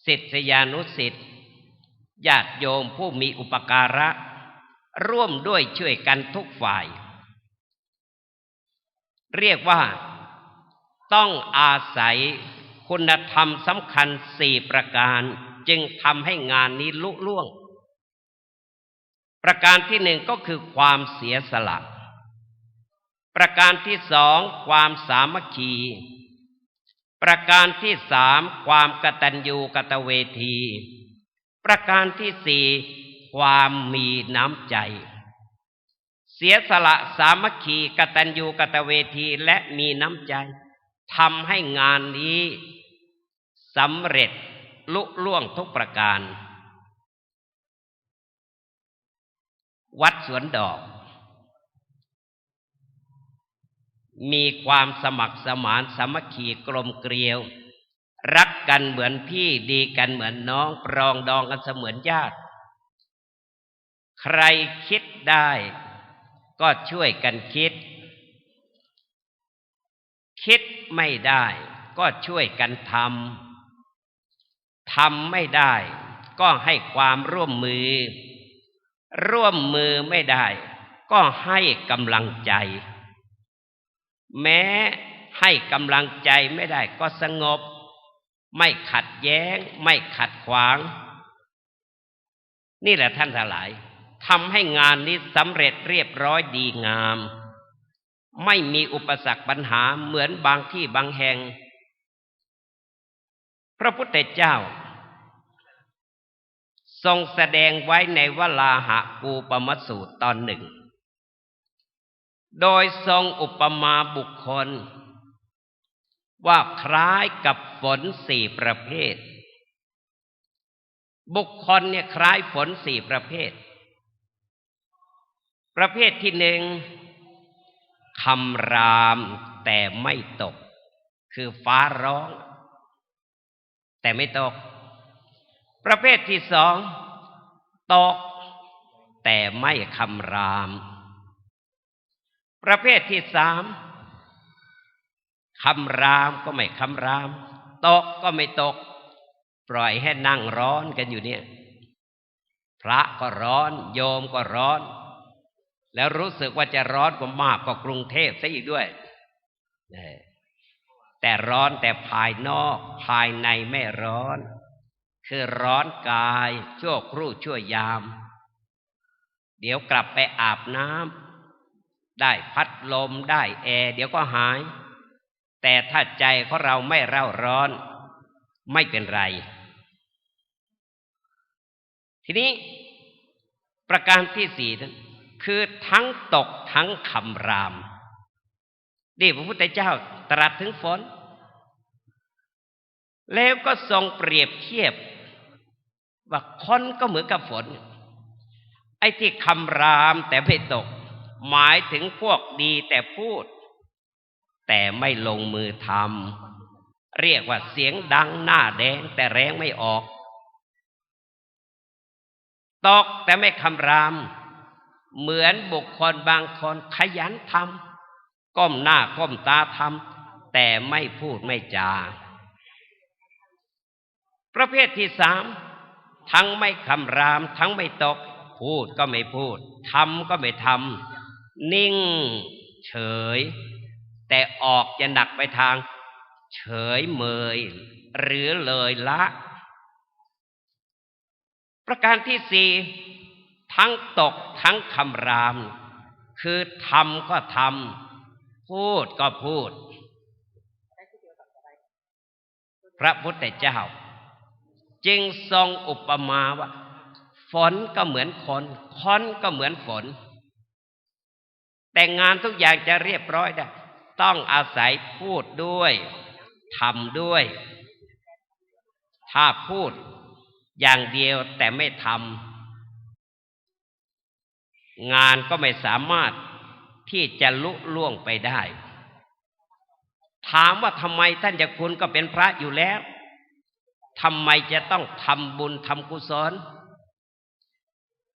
ศิษยานุศิษย์ญาติโยมผู้มีอุปการะร่วมด้วยช่วยกันทุกฝ่ายเรียกว่าต้องอาศัยคุณธรรมสำคัญ4ประการจึงทำให้งานนี้ลุล่วงประการที่1ก็คือความเสียสละประการที่2ความสามัคคีประการที่3ความกตัญญูกตเวทีประการที่4ความมีน้ำใจเสียสละสามัคคีกตัญญูกตเวทีและมีน้ำใจทำให้งานนี้สำเร็จลุล่วงทุกประการวัดสวนดอกมีความสมัครสมานสามัคคีกลมเกลียวรักกันเหมือนพี่ดีกันเหมือนน้องปรองดองกันเสมือนญาติใครคิดได้ก็ช่วยกันคิดไม่ได้ก็ช่วยกันทำไม่ได้ก็ให้ความร่วมมือไม่ได้ก็ให้กำลังใจแม้ให้กำลังใจไม่ได้ก็สงบไม่ขัดแย้งไม่ขัดขวางนี่แหละท่านทั้งหลายทำให้งานนี้สำเร็จเรียบร้อยดีงามไม่มีอุปสรรคปัญหาเหมือนบางที่บางแห่งพระพุทธเจ้าทรงแสดงไว้ในวลาหะกูปมสูตรตอนหนึ่งโดยทรงอุปมาบุคคลว่าคล้ายกับฝน4ประเภทบุคคลเนี่ยคล้ายฝน4ประเภท ประเภทที่หนึ่งคำรามแต่ไม่ตกคือฟ้าร้องแต่ไม่ตกประเภทที่สองตกแต่ไม่คำรามประเภทที่สามคำรามก็ไม่คำรามตกก็ไม่ตกปล่อยให้นั่งร้อนกันอยู่เนี่ยพระก็ร้อนโยมก็ร้อนแล้วรู้สึกว่าจะร้อนกว่ามากกว่ากรุงเทพซะอีกด้วยแต่ร้อนแต่ภายนอกภายในไม่ร้อนคือร้อนกายชั่วครู่ชั่วยามเดี๋ยวกลับไปอาบน้ำได้พัดลมได้แอร์เดี๋ยวก็หายแต่ถ้าใจของเราไม่เร่าร้อนไม่เป็นไรทีนี้ประการที่สี่นั้นคือทั้งตกทั้งคำรามนี่พระพุทธเจ้าตรัสถึงฝนแล้วก็ทรงเปรียบเทียบว่าคนก็เหมือนกับฝนไอ้ที่คำรามแต่ไม่ตกหมายถึงพวกดีแต่พูดแต่ไม่ลงมือทำเรียกว่าเสียงดังหน้าแดงแต่แรงไม่ออกตกแต่ไม่คำรามเหมือนบุคคลบางคนขยันทำก้มหน้าก้มตาทำแต่ไม่พูดไม่จาประเภทที่สามทั้งไม่คำรามทั้งไม่ตกพูดก็ไม่พูดทำก็ไม่ทำนิ่งเฉยแต่ออกจะหนักไปทางเฉยเมยหรือเลยละประการที่สี่ทั้งตกทั้งคำรามคือทำก็ทำพูดก็พูดพระพุทธเจ้าจึงทรงอุปมาว่าฝนก็เหมือนคนก็เหมือนฝนแต่งานทุกอย่างจะเรียบร้อยได้ต้องอาศัยพูดด้วยทำด้วยถ้าพูดอย่างเดียวแต่ไม่ทำงานก็ไม่สามารถที่จะลุล่วงไปได้ถามว่าทำไมท่านเจ้าคุณก็เป็นพระอยู่แล้วทำไมจะต้องทำบุญทำกุศล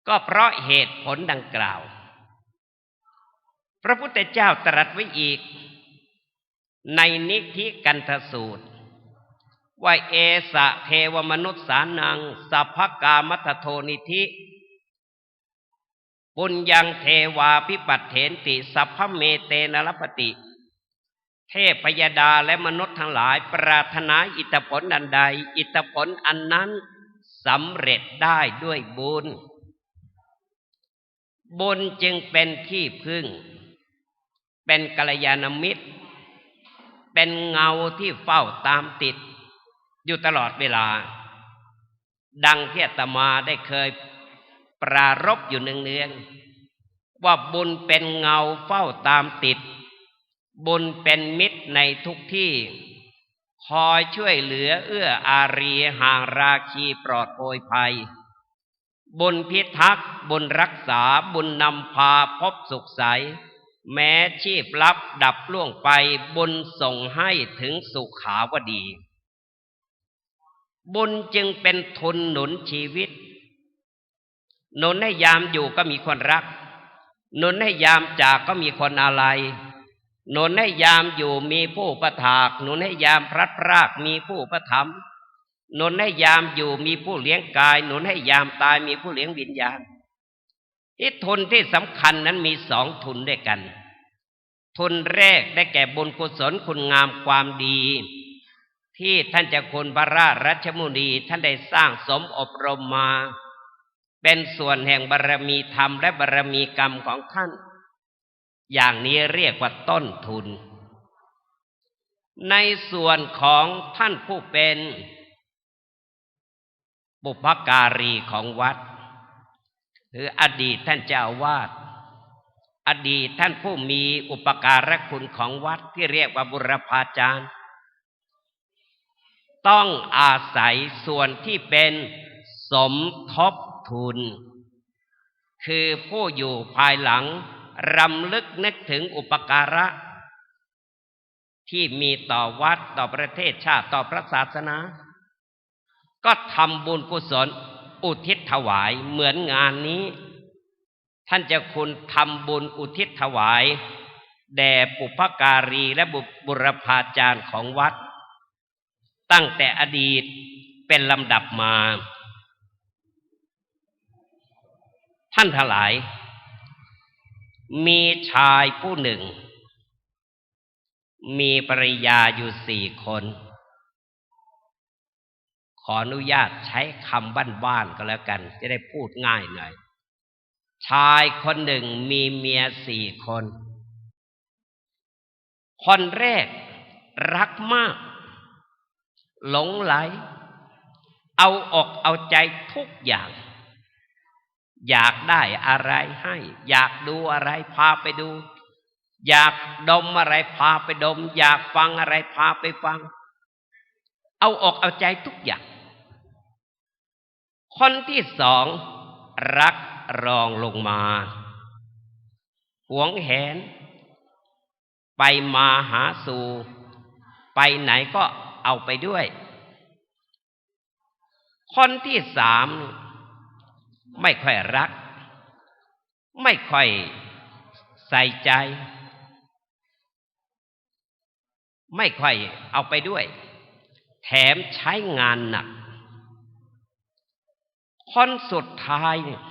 ก็เพราะเหตุผลดังกล่าวพระพุทธเจ้าตรัสไว้อีกในนิธิกันธสูตรว่าเอสะเทวมนุษย์สานังสัพพกามัทโทนิธิปุญญังเทวาภิปัฏเถนติสัพพเมเตนะรัพติ เทพยดาและมนุษย์ทั้งหลายปรารถนาอิทธิผลอันใดอิทธิผลอันนั้นสำเร็จได้ด้วยบุญบุญจึงเป็นที่พึ่งเป็นกัลยาณมิตรเป็นเงาที่เฝ้าตามติดอยู่ตลอดเวลาดังที่อาตมาได้เคยปรารภอยู่เนืองๆว่าบุญเป็นเงาเฝ้าตามติดบุญเป็นมิตรในทุกที่คอยช่วยเหลือเอื้ออารีห่างราคีปลอดโปรยภัยบุญพิทักษ์บุญรักษาบุญนำพาพบสุขใสแม้ชีพลับดับล่วงไปบุญส่งให้ถึงสุขาวดีบุญจึงเป็นทุนหนุนชีวิตหนุนให้ยามอยู่ก็มีคนรักหนุนให้ยามจากก็มีคนอาลัยหนุนให้ยามอยู่มีผู้ประทากหนุนให้ยามพลัดพรากมีผู้ประถมหนุนให้ยามอยู่มีผู้เลี้ยงกายหนุนให้ยามตายมีผู้เลี้ยงวิญญาณที่ทุนที่สำคัญนั้นมีสองทุนด้วยกันทุนแรกได้แก่บุญกุศลคุณงามความดีที่ท่านเจ้าคุณพระราชรัชมุนีท่านได้สร้างสมอบรมมาเป็นส่วนแห่งบารมีธรรมและบารมีกรรมของท่านอย่างนี้เรียกว่าต้นทุนในส่วนของท่านผู้เป็นบุพการีของวัดคืออดีตท่านเจ้าอาวาสอดีตท่านผู้มีอุปการะคุณของวัดที่เรียกว่าบุรพาจารย์ต้องอาศัยส่วนที่เป็นสมทบทุน คือผู้อยู่ภายหลังรำลึกนึกถึงอุปการะที่มีต่อวัดต่อประเทศชาติต่อพระศาสนาก็ทำบุญกุศลอุทิศถวายเหมือนงานนี้ท่านเจ้าคุณทำบุญอุทิศถวายแด่บุพการีและบุรพาจารย์ของวัดตั้งแต่อดีตเป็นลำดับมาท่านทั้งหลายมีชายผู้หนึ่งมีภริยาอยู่4 คนขออนุญาตใช้คำบ้านๆก็แล้วกันจะได้พูดง่ายหน่อยชายคนหนึ่งมีเมีย4 คนคนแรกรักมากหลงไหลเอาอกเอาใจทุกอย่างอยากได้อะไรให้อยากดูอะไรพาไปดูอยากดมอะไรพาไปดมอยากฟังอะไรพาไปฟังเอาอกเอาใจทุกอย่างคนที่2รักรองลงมาหวงแหนไปมาหาสู่ไปไหนก็เอาไปด้วยคนที่3ไม่ค่อยรักไม่ค่อยใส่ใจไม่ค่อยเอาไปด้วยแถมใช้งานหนักคนสุดท้ายเนี่ย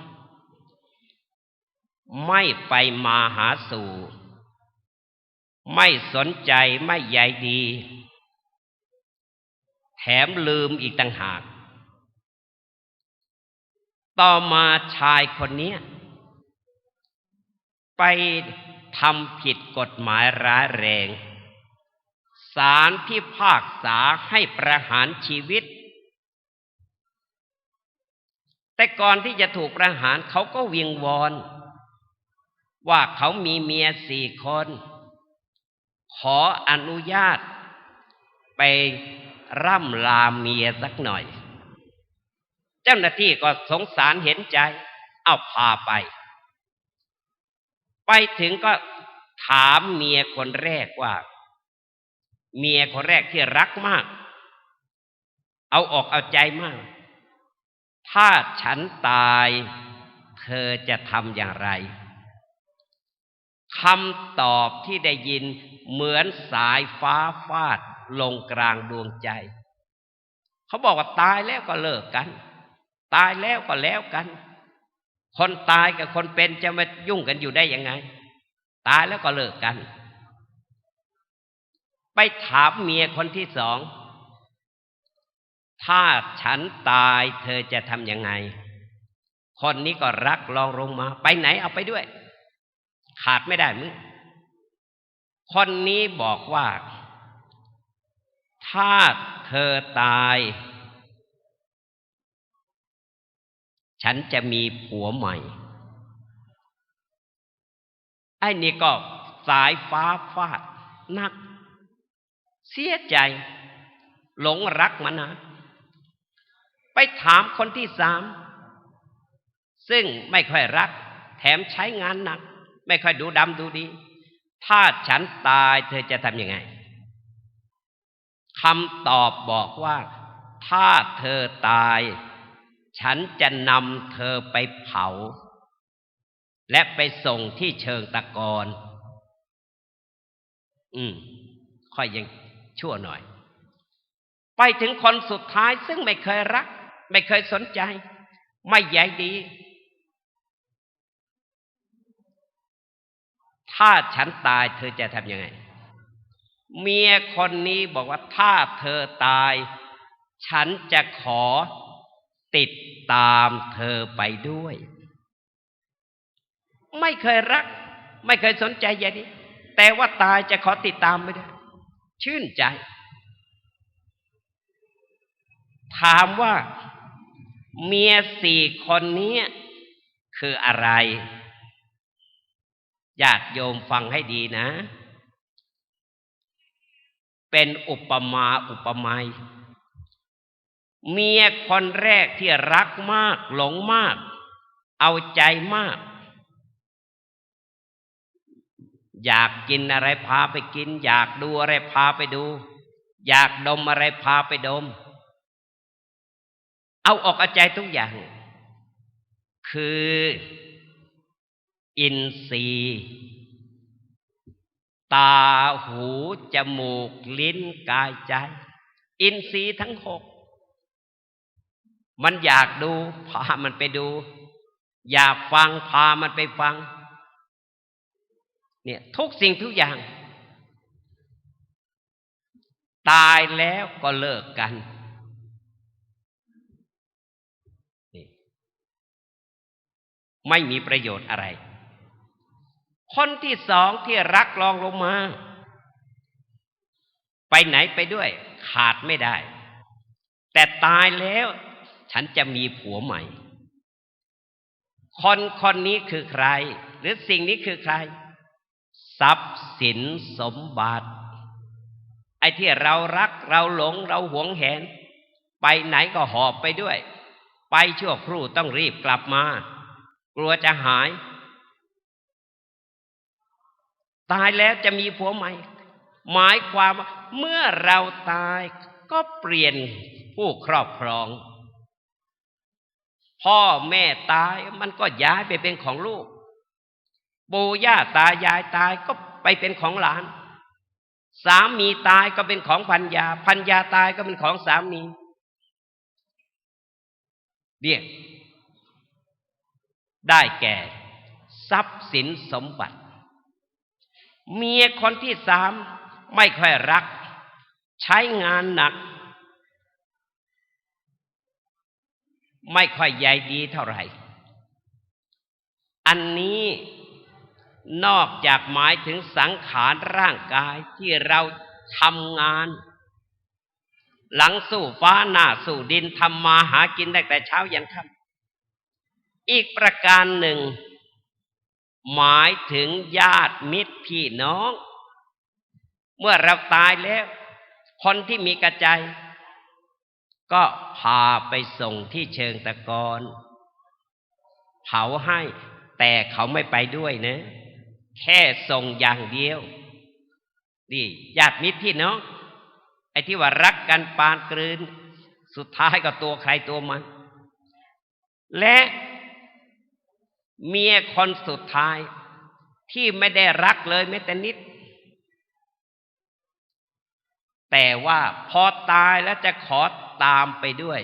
ไม่ไปมาหาสู่ไม่สนใจไม่ใยดีแถมลืมอีกต่างหากต่อมาชายคนนี้ไปทำผิดกฎหมายร้ายแรงศาลพิพากษาให้ประหารชีวิตแต่ก่อนที่จะถูกประหารเขาก็วิงวอนว่าเขามีเมีย4 คนขออนุญาตไปร่ำลาเมียสักหน่อยเจ้าหน้าที่ก็สงสารเห็นใจเอาพาไปถึงก็ถามเมียคนแรกว่าเมียคนแรกที่รักมากเอาอกเอาใจมากถ้าฉันตายเธอจะทำอย่างไรคำตอบที่ได้ยินเหมือนสายฟ้าฟาดลงกลางดวงใจเขาบอกว่าตายแล้วก็เลิกกันตายแล้วก็แล้วกันคนตายกับคนเป็นจะมายุ่งกันอยู่ได้ยังไงตายแล้วก็เลิกกันไปถามเมียคนที่2ถ้าฉันตายเธอจะทำยังไงคนนี้ก็รักรองลงมาไปไหนเอาไปด้วยขาดไม่ได้มึงคนนี้บอกว่าถ้าเธอตายฉันจะมีผัวใหม่ไอ้นี่ก็สายฟ้าฟาดนักเสียใจหลงรักมานานไปถามคนที่3ซึ่งไม่ค่อยรักแถมใช้งานหนักไม่ค่อยดูดำดูดีถ้าฉันตายเธอจะทำยังไงคำตอบบอกว่าถ้าเธอตายฉันจะนำเธอไปเผาและไปส่งที่เชิงตะกอนค่อยยังชั่วหน่อยไปถึงคนสุดท้ายซึ่งไม่เคยรักไม่เคยสนใจไม่ใยดีถ้าฉันตายเธอจะทำยังไงเมียคนนี้บอกว่าถ้าเธอตายฉันจะขอติดตามเธอไปด้วยไม่เคยรักไม่เคยสนใจใยดีแต่ว่าตายจะขอติดตามไปด้วยชื่นใจถามว่าเมีย4 คนนี้คืออะไรญาติโยมฟังให้ดีนะเป็นอุปมาอุปไมยเมียคนแรกที่รักมากหลงมาก เอาใจมากอยากกินอะไรพาไปกินอยากดูอะไรพาไปดูอยากดมอะไรพาไปดมเอาออกเอาใจทุกอย่างคืออินทรีย์ตาหูจมูกลิ้นกายใจอินทรีย์ทั้งหกมันอยากดูพามันไปดูอยากฟังพามันไปฟังเนี่ยทุกสิ่งทุกอย่างตายแล้วก็เลิกกันไม่มีประโยชน์อะไรคนที่สองที่รักรองลงมาไปไหนไปด้วยขาดไม่ได้แต่ตายแล้วฉันจะมีผัวใหม่คนนี้คือใครหรือสิ่งนี้คือใครทรัพย์สินสมบัติไอ้ที่เรารักเราหลงเราหวงแหนไปไหนก็หอบไปด้วยไปชั่วครู่ต้องรีบกลับมากลัวจะหายตายแล้วจะมีผัวใหม่หมายความว่าเมื่อเราตายก็เปลี่ยนผู้ครอบครองพ่อแม่ตายมันก็ย้ายไปเป็นของลูกปู่ย่าตายายตายก็ไปเป็นของหลานสามีตายก็เป็นของภรรยาภรรยาตายก็เป็นของสามีเนี่ยได้แก่ทรัพย์สินสมบัติเมียคนที่สามไม่ค่อยรักใช้งานหนักไม่ค่อยใยดีเท่าไหร่อันนี้นอกจากหมายถึงสังขารร่างกายที่เราทำงานหลังสู้ฟ้าหน้าสู้ดินทำมาหากินตั้งแต่เช้ายันค่ำอีกประการหนึ่งหมายถึงญาติมิตรพี่น้องเมื่อเราตายแล้วคนที่มีกระใจก็พาไปส่งที่เชิงตะกอนเผาให้แต่เขาไม่ไปด้วยนะแค่ส่งอย่างเดียวนี่ญาติมิตรพี่น้องไอ้ที่ว่ารักกันปานกลืนสุดท้ายก็ตัวใครตัวมันและเมียคนสุดท้ายที่ไม่ได้รักเลยแม้แต่นิดแต่ว่าพอตายแล้วจะขอตามไปด้วย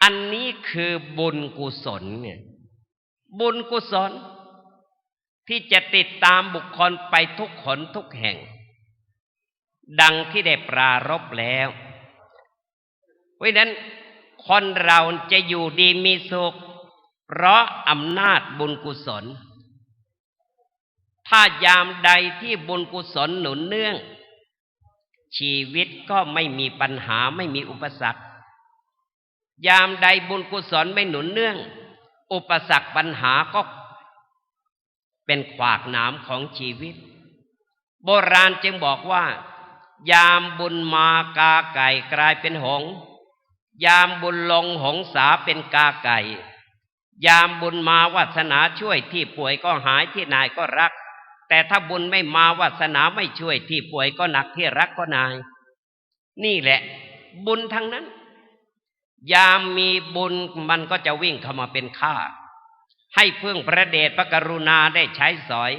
อันนี้คือบุญกุศลเนี่ยบุญกุศลที่จะติดตามบุคคลไปทุกขนทุกแห่งดังที่ได้ปรารภแล้วเพราะฉะนั้นคนเราจะอยู่ดีมีสุขเพราะอำนาจบุญกุศลถ้ายามใดที่บุญกุศลหนุนเนื่องชีวิตก็ไม่มีปัญหาไม่มีอุปสรรคยามใดบุญกุศลไม่หนุนเนื่องอุปสรรคปัญหาก็เป็นขวากหนามของชีวิตโบราณจึงบอกว่ายามบุญมากาไก่กลายเป็นหงส์ยามบุญลงหงสาเป็นกาไก่ยามบุญมาวาสนาช่วยที่ป่วยก็หายที่นายก็รักแต่ถ้าบุญไม่มาวาสนาไม่ช่วยที่ป่วยก็หนักที่รักก็นายนี่แหละบุญทั้งนั้นยามมีบุญมันก็จะวิ่งเข้ามาเป็นข้าให้พึ่งพระเดชพระกรุณาได้ใช้สอย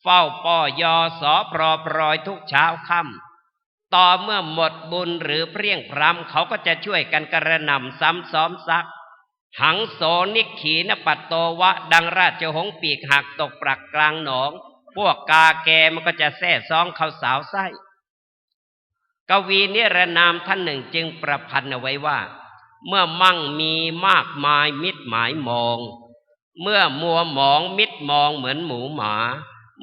เฝ้าป้อยอสอปรอยทุกเช้าค่ำต่อเมื่อหมดบุญหรือเพรี่ยงพร้ำเขาก็จะช่วยกันกระหน่ำซ้ำซ้อมซักหังโสนิขีนปัตโตวะดังราชหงส์ปีกหักตกปลักกลางหนองพวกกาแกมันก็จะแซ่ซองเข้าสาวไส้กวีนิรนามท่านหนึ่งจึงประพันธ์เอาไว้ว่าเมื่อมั่งมีมากมายมิตรหมายมองเมื่อมัวหมองมิตรมองเหมือนหมูหมา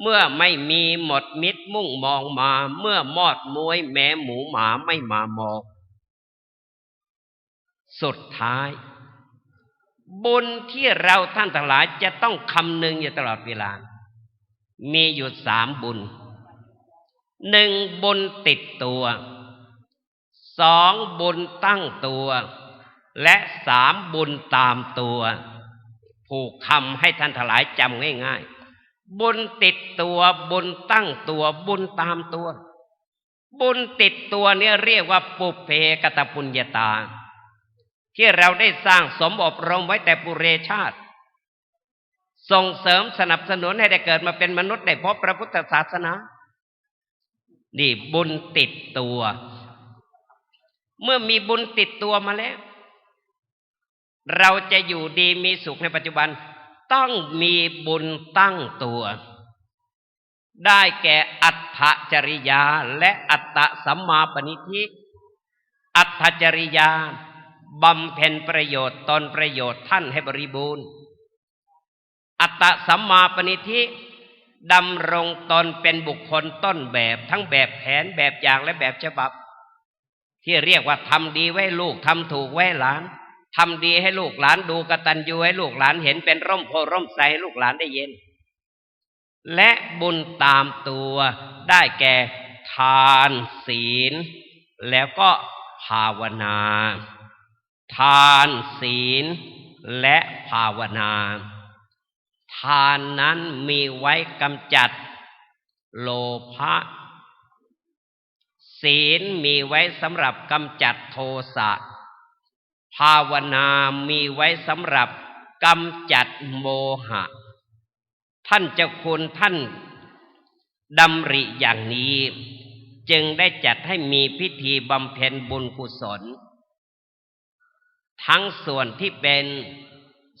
เมื่อไม่มีหมดมิตรมุ่งมองมาเมื่อมอดมวยแม้หมูหมาไม่มามองสุดท้ายบุญที่เราท่านทั้งหลายจะต้องคำนึงอยู่ตลอดเวลามีอยู่3บุญ1บุญติดตัว2บุญตั้งตัวและ3บุญตามตัว ผูกคำให้ท่านทั้งหลายจำง่ายๆบุญติดตัวบุญตั้งตัวบุญตามตัวบุญติดตัวเนี่ยเรียกว่าปุเพกตปุญญาตาที่เราได้สร้างสมอบรมไว้แต่ปุเรชาติส่งเสริมสนับสนุนให้ได้เกิดมาเป็นมนุษย์ได้พบพระพุทธศาสนานี่บุญติดตัวเมื่อมีบุญติดตัวมาแล้วเราจะอยู่ดีมีสุขในปัจจุบันต้องมีบุญตั้งตัวได้แก่อัตถจริยาและอัตตสัมมาปณิธิอัตถจริยาบำเพ็ญประโยชน์ตนประโยชน์ท่านให้บริบูรณ์อัตตสัมมาปณิธิดำรงตนเป็นบุคคลต้นแบบทั้งแบบแผนแบบอย่างและแบบฉบับที่เรียกว่าทำดีไว้ลูกทำถูกไว้หลานทำดีให้ลูกหลานดูกตัญญูให้ลูกหลานเห็นเป็นร่มโพร่มไทรให้ลูกหลานได้เย็นและบุญตามตัวได้แก่ทานศีลแล้วก็ภาวนาทานศีลและภาวนาทานนั้นมีไว้กำจัดโลภะศีลมีไว้สำหรับกำจัดโทสะภาวนามีไว้สำหรับกำจัดโมหะท่านเจ้าคุณท่านดำริอย่างนี้จึงได้จัดให้มีพิธีบำเพ็ญบุญกุศลทั้งส่วนที่เป็น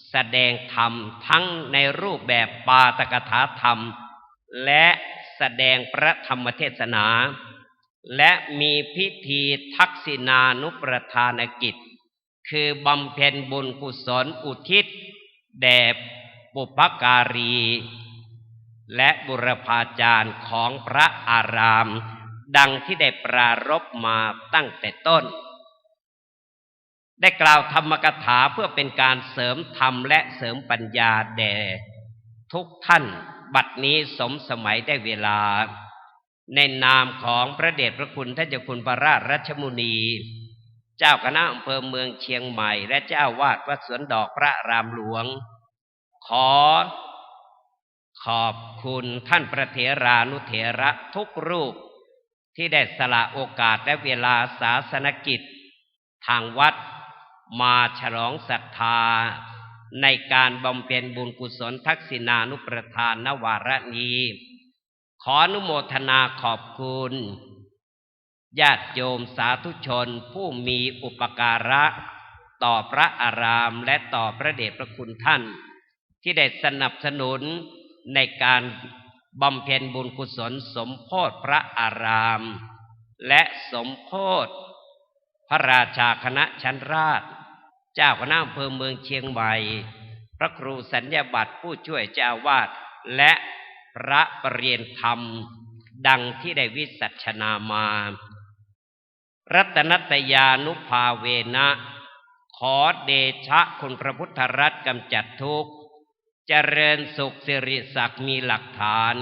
แสดงธรรมทั้งในรูปแบบปาฐกถาธรรมและแสดงพระธรรมเทศนาและมีพิธีทักษิณานุประทานกิจคือบำเพ็ญบุญกุศลอุทิศแด่บุพการีและบุรพาจารย์ของพระอารามดังที่ได้ปรารภมาตั้งแต่ต้นได้กล่าวธรรมกถาเพื่อเป็นการเสริมธรรมและเสริมปัญญาแด่ทุกท่านบัดนี้สมสมัยได้เวลาในนามของพระเดชพระคุณท่านเจ้าคุณพระราชรัชมุนีเจ้าคณะอำเภอเมืองเชียงใหม่และเจ้าวาดวัดสวนดอกพระรามหลวงขอบคุณท่านพระเถรานุเถระทุกรูปที่ได้สละโอกาสและเวลาศาสนกิจทางวัดมาฉลองศรัทธาในการบำเพ็ญบุญกุศลทักษิณานุประทานวาระนี้ขออนุโมทนาขอบคุณญาติโยมสาธุชนผู้มีอุปการะต่อพระอารามและต่อพระเดชพระคุณท่านที่ได้สนับสนุนในการบำเพ็ญบุญกุศลสมโภชพระอารามและสมโภชพระราชาคณะชั้นราชเจ้าคณะอำเภอเมืองเชียงใหม่พระครูสัญญาบัตรผู้ช่วยเจ้าวาดและพระปรริยนธรรมดังที่ได้วิสัชนามารัตนัตยานุภาเวนะขอเดชะคุณพระพุทธรัตน์กำจัดทุกข์เจริญสุขสิริศักดิ์มีหลักฐาน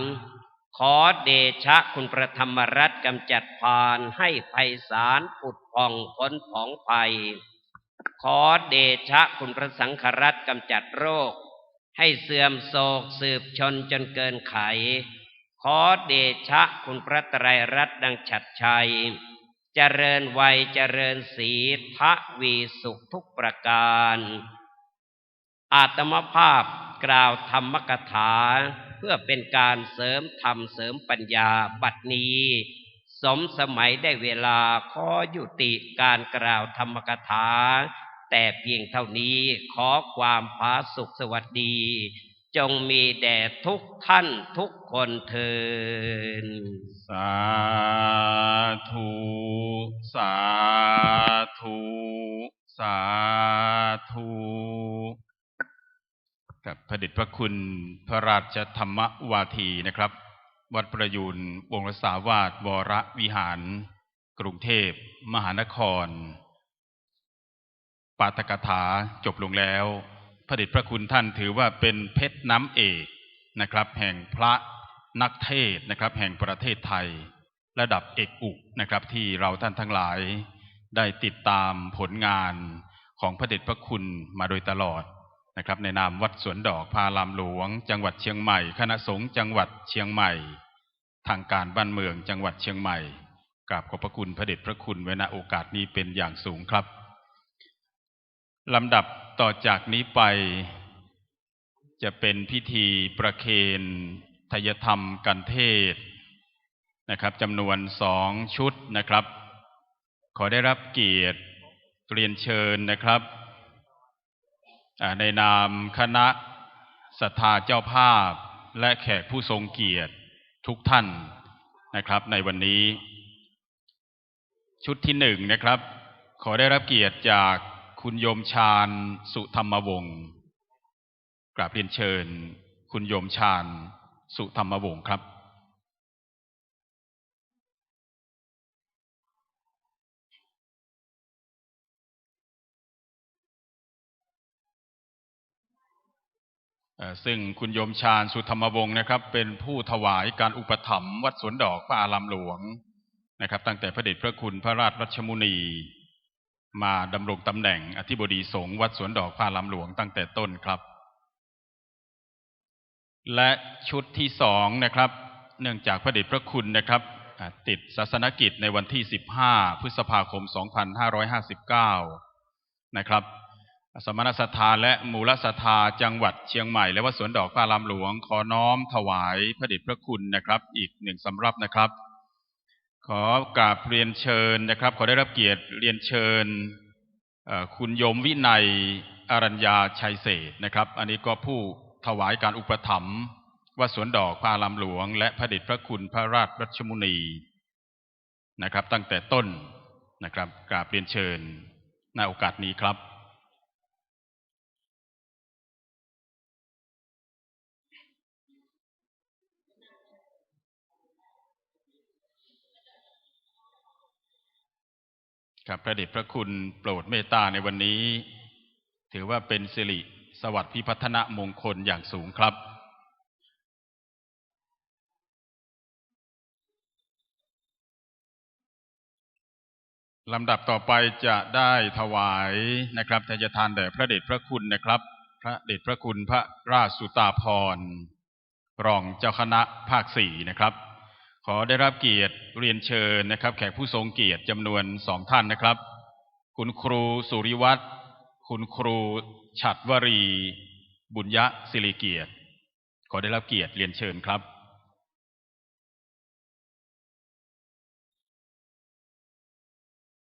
ขอเดชะคุณพระธรรมรัตน์กำจัดพานให้ไพศาลผุดผ่องพ้นผองภัยขอเดชะคุณพระสังฆรัตน์กำจัดโรคให้เสื่อมโศกสืบชนจนเกินไขขอเดชะคุณพระไตรรัตน์ดังฉัตรชัยเจริญวัยเจริญศรีทวีสุขทุกประการอาตมภาพกล่าวธรรมกถาเพื่อเป็นการเสริมธรรมเสริมปัญญาบัดนี้สมสมัยได้เวลาขอยุติการกล่าวธรรมกถาแต่เพียงเท่านี้ขอความผาสุขสวัสดีจงมีแด่ทุกท่านทุกคนเทินสาธุสาธุสาธุกับพระเดชพระคุณพระราชธรรมวาทีนะครับวัดประยูรวงศสาวาสวรวิหารกรุงเทพมหานครปาฐกถาจบลงแล้วพระเดชพระคุณท่านถือว่าเป็นเพชรน้ำเอกนะครับแห่งพระนักเทศนะครับแห่งประเทศไทยระดับเอกอุนะครับที่เราท่านทั้งหลายได้ติดตามผลงานของพระเดชพระคุณมาโดยตลอด นะครับในนามวัดสวนดอกพระอารามหลวงจังหวัดเชียงใหม่คณะสงฆ์จังหวัดเชียงใหม่ทางการบ้านเมืองจังหวัดเชียงใหม่กราบขอบพระคุณพระเดชพระคุณไว้ณโอกาสนี้เป็นอย่างสูงครับลำดับต่อจากนี้ไปจะเป็นพิธีประเคนไทยธรรมกันเทศนะครับจำนวน2 ชุดนะครับขอได้รับเกียรติเรียนเชิญนะครับในนามคณะศรัทธาเจ้าภาพและแขกผู้ทรงเกียรติทุกท่านนะครับในวันนี้ชุดที่1นะครับขอได้รับเกียรติจากคุณโยมชาญสุธรรมวงศ์กราบเรียนเชิญคุณโยมชาญสุธรรมวงศ์ครับซึ่งคุณโยมชาญสุธรรมวงศ์นะครับเป็นผู้ถวายการอุปถัมภ์วัดสวนดอกพระอารามหลวงนะครับตั้งแต่พระเดชพระคุณพระราชรัชมุนีมาดำรงตำแหน่งอธิบดีสงฆ์วัดสวนดอกพระอารามหลวงตั้งแต่ต้นครับและชุดที่2นะครับเนื่องจากพระเดชพระคุณนะครับติดศาสนกิจในวันที่15 พฤษภาคม 2559นะครับสมณศรัทธาและมูลศรัทธาจังหวัดเชียงใหม่และวัดสวนดอกพระอารามหลวงขอน้อมถวายพระเดชพระคุณนะครับอีก1 สำรับนะครับขอกราบเรียนเชิญนะครับขอได้รับเกียรติเรียนเชิญคุณโยมวินัยอรัญญาชัยเศรษฐ์นะครับอันนี้ก็ผู้ถวายการอุปถัมภ์วัดสวนดอกพระอารามหลวงและพระเดชพระคุณพระราชรัชมุนีนะครับตั้งแต่ต้นนะครับกราบเรียนเชิญในโอกาสนี้ครับครับพระเดชพระคุณโปรดเมตตาในวันนี้ถือว่าเป็นสิริสวัสดิ์พิพัฒนมงคลอย่างสูงครับลำดับต่อไปจะได้ถวายนะครับทายทานแด่พระเดชพระคุณนะครับพระเดชพระคุณพระราชสุตาภรณ์รองเจ้าคณะภาค4นะครับขอได้รับเกียรติเรียนเชิญนะครับแขกผู้ทรงเกียรติจำนวน2 ท่านนะครับคุณครูสุริวัฒน์คุณครูฉัตรวรีบุญยศิริเกียรติขอได้รับเกียรติเรียนเชิญครับ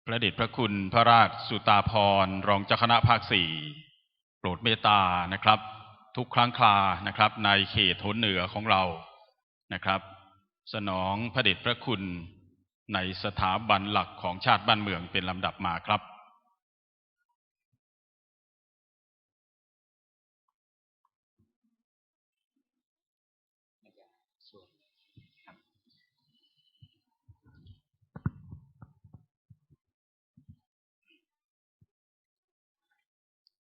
พระเดชพระคุณพระราชสุตาภรณ์รองเจ้าคณะภาค4โปรดเมตตานะครับทุกครั้งครานะครับในเขตทนเหนือของเรานะครับสนองพระเดชพระคุณในสถาบันหลักของชาติบ้านเมืองเป็นลำดับมาครับ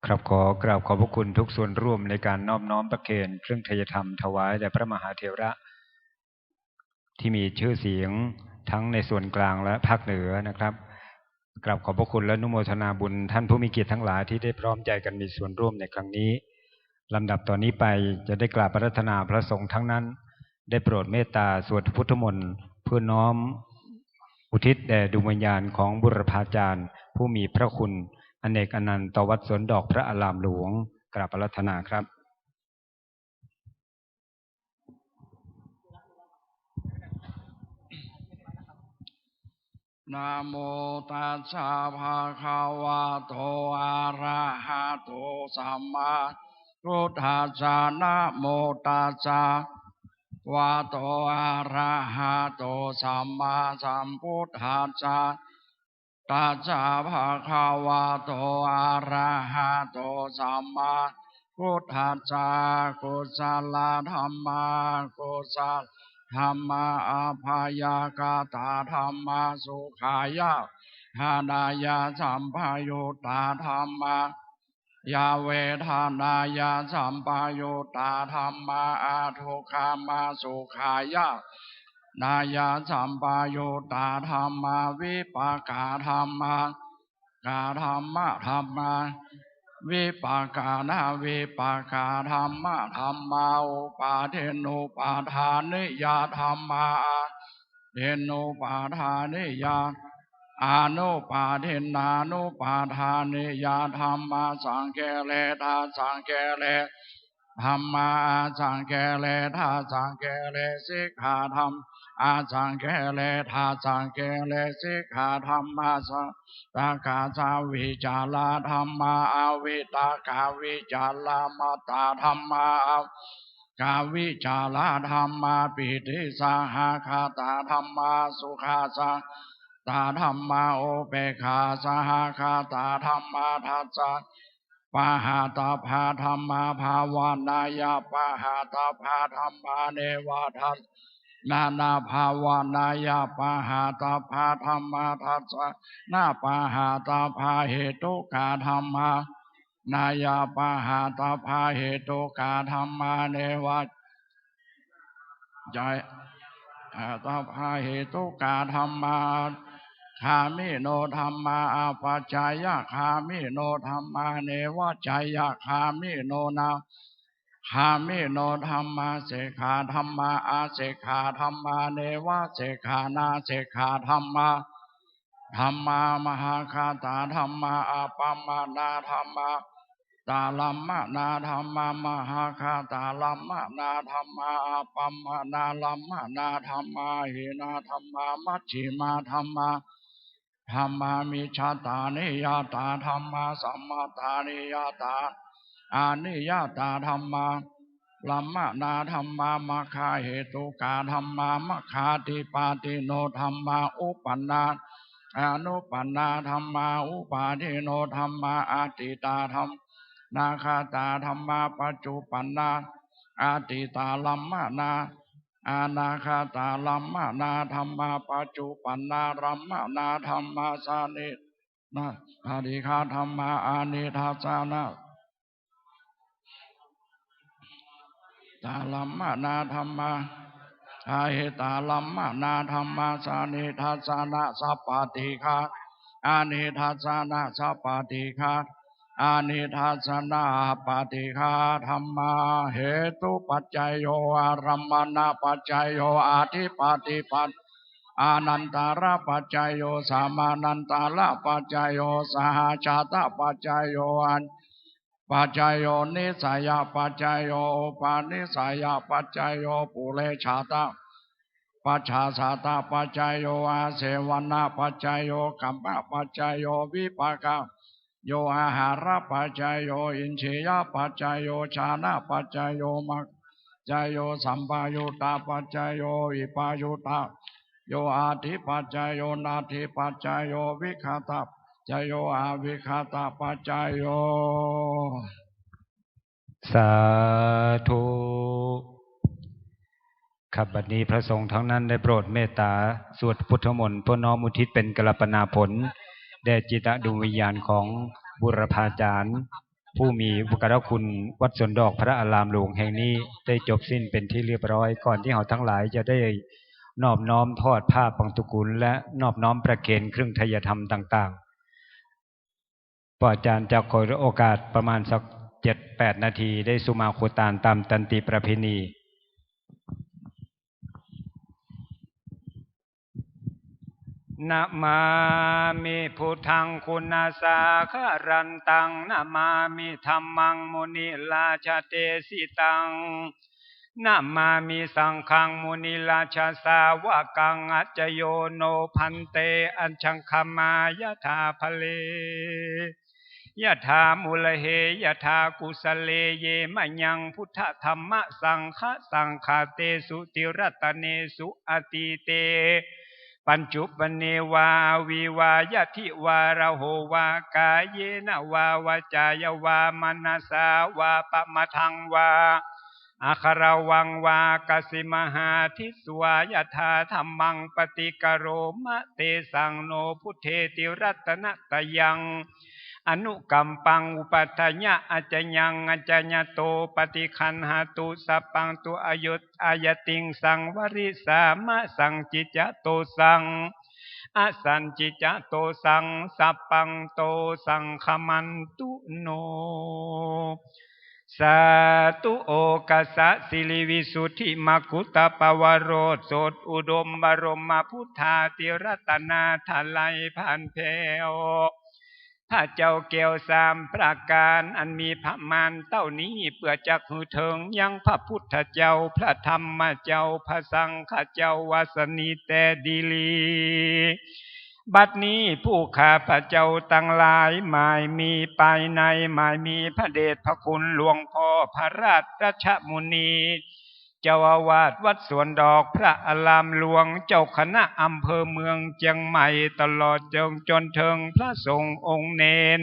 ครับขอกราบขอบพระคุณทุกส่วนร่วมในการน้อมน้อมประเคนเครื่องไทยธรรมถวายแด่พระมหาเถระที่มีชื่อเสียงทั้งในส่วนกลางและภาคเหนือนะครับกราบขอบพระคุณและอนุโมทนาบุญท่านผู้มีเกียรติทั้งหลายที่ได้พร้อมใจกันมีส่วนร่วมในครั้งนี้ลำดับต่อนนี้ไปจะได้กราบอาราธนาพระสงฆ์ทั้งนั้นได้โปรดเมตตาสวดพุทธมนต์เพื่อน้อมอุทิศแด่ดวงวิญญาณของบุรพาจารย์ผู้มีพระคุณอเนกอนันต์ต่อวัดสวนดอกพระอารามหลวงกราบอาราธนาครับนะโมตัสสะภะคะวะโตอะระหะโตสัมมาพุทธัสสะนะโมตัสสะวะโตอะระหะโตสัมมาสัมพุทธัสสะตัสสะภะคะวะโตอะระหะโตสัมมาพุทธัสสะกุศลธรรมะกุศลธรรมะอภยากตาธรรมะสุขายะหานายะสัมภยุตตาธรรมะยาเวทานายะสัมภยุตตาธรรมะอาทุกขามะสุขายะนายะสัมภยุตตาธรรมะวิปากาธรรมะกาธรรมะธรรมะ วิปากานาวิปากาธรรมะธรรมาอุปาเทนุปาทานิยาธรรมาเทนุปาทานิยาอานุปาเทนานุปาทานิยาธรรมาสังเกเลทาสังเกเลธรรมาสังเกเลทาสังเกเลสิกขาธรรมอาสังเกเลทาสังเกเลสิกขาธรรมาสังตากาสาวิจาราธรรมาอาวิตากาวิจารามาตาธรรมากาวิจาราธรรมาปิติสาหาคาตาธรรมาสุขาสาตาธรรมาโอเปขาสหาคาตาธรรมาทัสสะปะหาตาภาธรรมาภาวานายาปะหาตาภาธรรมาเนวทัสนานาภาวานายาปะหาตาภาธรรมาทัสสะนาปะหาตาภาเหตุกาธรรมานายาปะหาตาภาเหตุกาธรรมาเนวจายตาภาเหตุกาธรรมาคามิโนธรรมาอาปัจจายะคามิโนธรรมาเนวจายะคามิโนนาคามิโนธรรมาเสขาธรรมาอาเสขาธรรมาเนวเสขานาเสขาธรรมาธรรมามหาคาตาธรรมาอาปัมมานาธรรมาตาลัมมะนาธรรมามหาคาตาลัมมะนาธรรมาอาปัมมานาลัมมะนาธรรมาหินาธรรมามัชฌิมาธรรมาธรรมามิชาตานิยาตาธรรมาสัมมาตานิยาตาอานิยาตาธรรมาลัมมะนาธรรมามคาเหตุกาธรรมามคาติปาติโนธรรมาอุปันนาอนุปันนาธรรมาอุปาทิโนธรรมาอาติตาธรรมนาคาตาธรรมาปัจจุปันนาอาติตาลัมมะนาอานาคาตาลัมมะนาธรรมาปัจจุปันนารัมมะนาธรรมาสานินาอาดิคาธรรมาอานิทัสสานาตาลัมมะนาธรรมาอาหิตาลัมมะนาธรรมาสานิทัสสานาสัพปติคาอานิทัสสานาสัพปติคาอานิทัสสนาปฏิฆาธรรมาเหตุปัจจัยโยอารัมมณปัจจัยโยอาทิปฏิปัตอานันตาระปัจจัยโยสามานันตาระปัจจัยโยสหชาตปัจจัยโยอันปัจจัยโยนิสัยปัจจัยโยปานิสัยปัจจัยโยปุเรชาตปัจฉาสาตปัจจัยโยอาเสวนาปัจจัยโยกัมปะปัจจัยโยวิปากาโยอาหารปัจจัยโยอินทรียปัจจัยโยชานะปัจจัยโยมัจจายโยสัมปายุตาปัจจัยโยวิปายุตาโยอาทิปัจจัยโยนาทิปัจจัยโยวิคตาจายโยอาวิคตาปัจจัยโยสาธุครับบัดนี้พระสงฆ์ทั้งนั้นได้โปรดเมตตาสวดพุทธมนต์เพื่อน้อมอุทิศเป็นกัลปนาผลแด่จิตดวงวิญญาณของบุรพาจารย์ผู้มีบุญคุณวัดสวนดอกพระอารามหลวงแห่งนี้ได้จบสิ้นเป็นที่เรียบร้อยก่อนที่เราทั้งหลายจะได้นอบน้อมทอดผ้าปังตุกุลและนอบน้อมประเคนเครื่องไทยธรรมต่างๆพระอาจารย์จะขอโอกาสประมาณสัก 7-8 นาทีได้สุมาโคตานตามตันติประเพณีนะมามิพุทธังคุณาสาคารันตังนะมามิธัมมังมุนิลาชเตสิตังนะมามิสังฆังมุนิลาชสาวกังอัจจโยโนพันเตอัญชังคมายะธาภเลยะธามุลเหยะธากุสเลเยมะยังพุทธธัมมะสังฆสังฆาเตสุติรัตเนสุอติเตปัญจุปเนวาวิวายะทิวาระโหวากายเยนะวาวาจายวามนัสสาวาปะมะทังวาอาคารวังวากสิมหาทิสวายธาธัมมังปฏิกโรมะเตสังโนพุทเทติรัตนะตยังอนุกัมปังอุปัฏฐญะอัจจยังอัจจญโตปฏิคันหาตุสัพพังตุอยุตอายติงสังวริสามะสังจิจโตสัง อสัญจิจโตสังสัพปังโตสังขมันตุโนสาธุโอกาสะสิริวิสุทธิมกุตตปวโรสดอุดมบรมพุทธาติรัตนาทไลพันเพวพระเจ้าแก้วสามประการอันมีพระมารเต้านี้เพื่อจักหือเถิงยังพระพุทธเจ้าพระธรรมเจ้าพระสังฆเจ้าวาสนีแต่ดีลีบัดนี้ผู้ข้าพระเจ้าตั้งหลายหมายมีภายในหมายมีพระเดชพระคุณหลวงพ่อพระราชมุนีเจ้าอาวาสวัดสวนดอกพระอารามหลวงเจ้าคณะอำเภอเมืองเชียงใหม่ตลอดจนถึงพระสงฆ์องค์เนน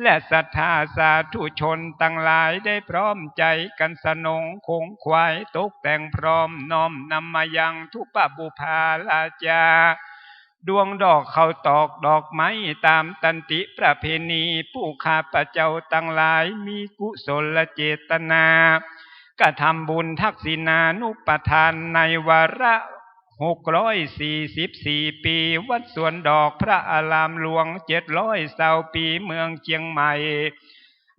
และศรัทธาสาธุชนตั้งหลายได้พร้อมใจกันสนองคงควายตกแต่งพร้อมน้อมนำมายังทุปบุพาลาจาดวงดอกเข้าตอกดอกไม้ตามตันติประเพณีผู้ข้าพเจ้าตั้งหลายมีกุศลเจตนากระทำบุญทักษิณานุปทานในวาระ644 ปีวัดสวนดอกพระอารามหลวง720 ปีเมืองเชียงใหม่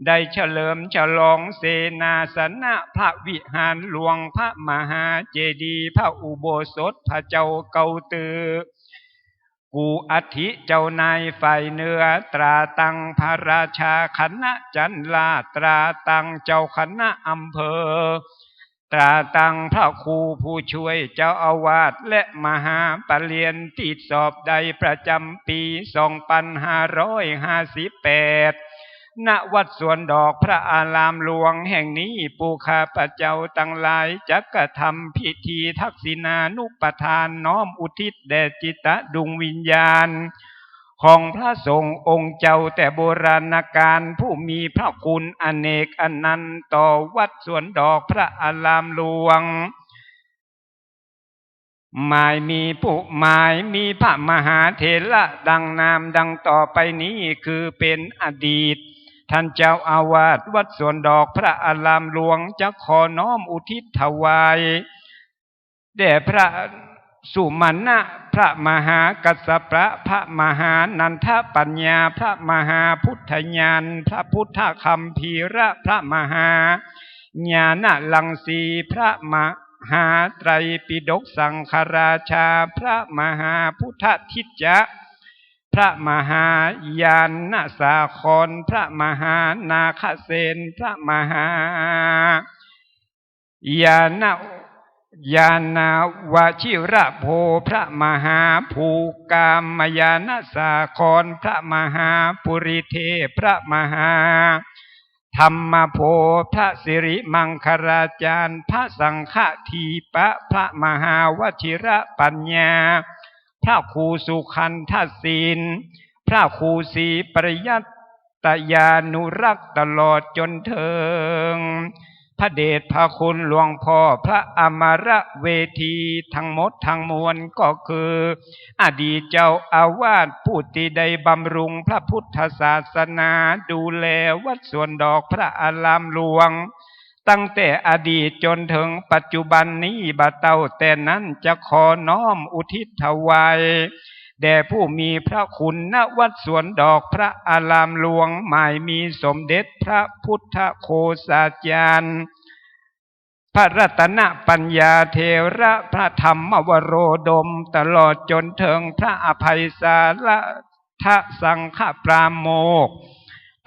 ได้เฉลิมฉลองเสนาสนะพระวิหารหลวงพระมหาเจดีย์พระอุโบสถพระเจ้าเกาตือกูอัฐิเจ้านายฝ่ายเหนือตราตังพระราชาคณะจันลาตราตังเจ้าคณะอำเภอตราตังพระครูผู้ช่วยเจ้าอาวาสและมหาปรริญญาติสอบใดประจำปี2558ณวัดสวนดอกพระอารามหลวงแห่งนี้ผู้ข้าพเจ้าตั้งหลายจักกระทำพิธีทักษิณานุปทานน้อมอุทิศแด่จิตดวงวิญญาณของพระสงฆ์องค์เจ้าแต่โบราณกาลผู้มีพระคุณอเนกอนันต์ต่อวัดสวนดอกพระอารามหลวงหมายมีพระมหาเถระดังนามดังต่อไปนี้คือเป็นอดีตท่านเจ้าอาวาสวัดสวนดอกพระอารามหลวงจะขอน้อมอุทิศถวายแด่พระสุมาณะพระมหากัสสปะพระมหานันทปัญญาพระมหาพุทธญาณพระพุทธคัมภีระพระมหาญาณลังสีพระมหาไตรปิฎกสังฆราชาพระมหาพุทธทิจจะพระมหายานสาครพระมหานาคเสนพระมหายานาวชิระโพพระมหาภูกามยานสาครพระมหาปุริเทพระมหาธรรมโพพระสิริมังคลาจารย์พระสังฆทีปะพระมหาวชิระปัญญาพระครูสุขันธศีลพระครูศรีปริยัตยานุรักษ์ตลอดจนถึงพระเดชพระคุณหลวงพ่อพระอมรเวทีทั้งหมดทั้งมวลก็คืออดีตเจ้าอาวาสผู้ที่ได้บำรุงพระพุทธศาสนาดูแลวัดสวนดอกพระอารามหลวงตั้งแต่อดีตจนถึงปัจจุบันนี้บ่เต้าแต่นั้นจะขอน้อมอุทิศถวายแด่ผู้มีพระคุณณวัดสวนดอกพระอารามหลวงหมายมีสมเด็จพระพุทธโฆษาจารย์พระรัตนปัญญาเถระพระธรรมวโรดมตลอดจนถึงพระอภัยสารทสังฆปราโมกข์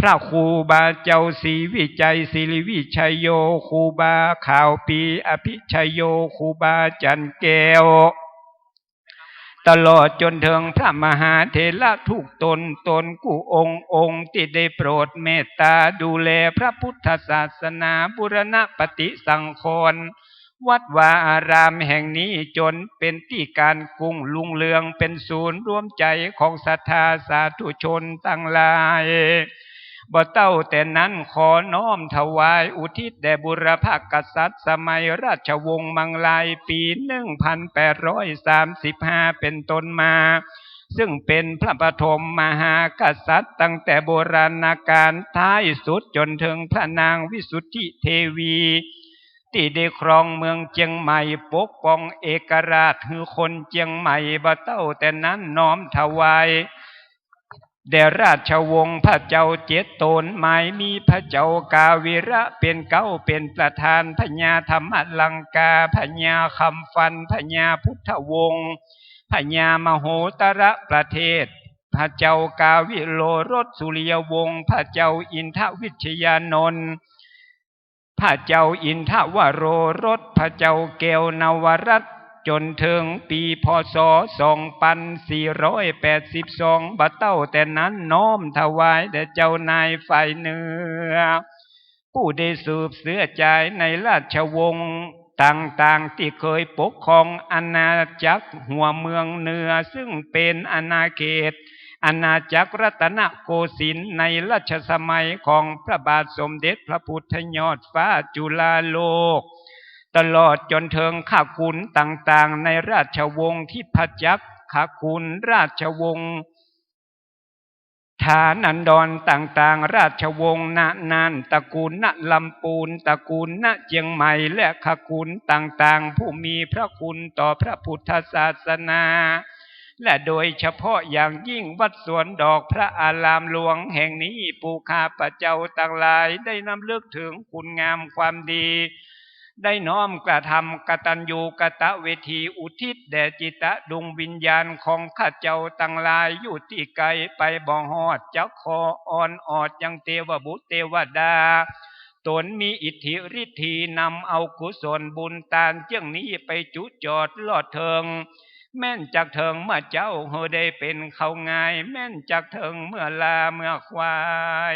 พระครูบาเจ้าศรีวิจัยศิริวิชัยโยครูบาข่าวปีอภิชัยโยครูบาจันแก้วตลอดจนถึงพระมหาเถระทุกตนกู้องค์ที่ได้โปรดเมตตาดูแลพระพุทธศาสนาบูรณปฏิสังขรณ์วัดวาอารามแห่งนี้จนเป็นที่การกุ้งลุงเรืองเป็นศูนย์รวมใจของศรัทธาสาธุชนตั้งหลายบ่เต้าแต่นั้นขอน้อมถวายอุทิศแด่บุรพกษัตริย์สมัยราชวงศ์มังลายปี1835เป็นต้นมาซึ่งเป็นพระปฐมมหากษัตริย์ตั้งแต่โบราณกาลท้ายสุดจนถึงพระนางวิสุทธิเทวี ที่ได้ครองเมืองเจียงใหม่ปกป้องเอกราชคือคนเจียงใหม่บ่เต้าแต่นั้นน้อมถวายแด่ราชวงศ์พระเจ้าเจตโตนหมายมีพระเจ้ากาวิระเป็นเก้าเป็นประธานพญาธรรมลังกาพญาคำฟันพญาพุทธวงศ์พญามโหตระประเทศพระเจ้ากาวิโลรสสุริยวงศ์พระเจ้าอินทวิชยานนท์พระเจ้าอินทวโรรสพระเจ้าแก้วนวรัตน์จนถึงปีพศ2482บัดเต้าแต่นั้นน้อมถวายแด่เจ้านายฝ่ายเหนือผู้ได้สืบเสื้อใจในราชวงศ์ต่างๆที่เคยปกครองอาณาจักรหัวเมืองเหนือซึ่งเป็นอาณาเขตอาณาจักรรัตนโกสินทร์ในรัชสมัยของพระบาทสมเด็จพระพุทธยอดฟ้าจุฬาโลกตลอดจนถึงข้าขุนต่างๆในราชวงศ์ที่พจักรข้าขุนราชวงศ์ฐานันดรต่างๆราชวงศ์ณนานตระกูลณลำปูนตระกูลณเจียงใหม่และข้าขุนต่างๆผู้มีพระคุณต่อพระพุทธศาสนาและโดยเฉพาะอย่างยิ่งวัดสวนดอกพระอารามหลวงแห่งนี้ผู้ข้าพเจ้าต่างหลายได้นำลึกถึงคุณงามความดีได้น้อมกระทำกตัญญูกตเวทีอุทิศแด่จิตดวงวิญญาณของข้าเจ้าต่างหลายอยู่ที่ไกลไปบ่ฮอดจักขออ่อนออดยังเทวบุตรเทวดาตนมีอิทธิฤทธีนำเอากุศลบุญตานเจียงนี้ไปจุจอดลอดเทิงแม่นจากเถิงเมื่อเจ้าเฮอได้เป็นเขาง่ายแม่นจากเถิงเมื่อลาเมื่อควา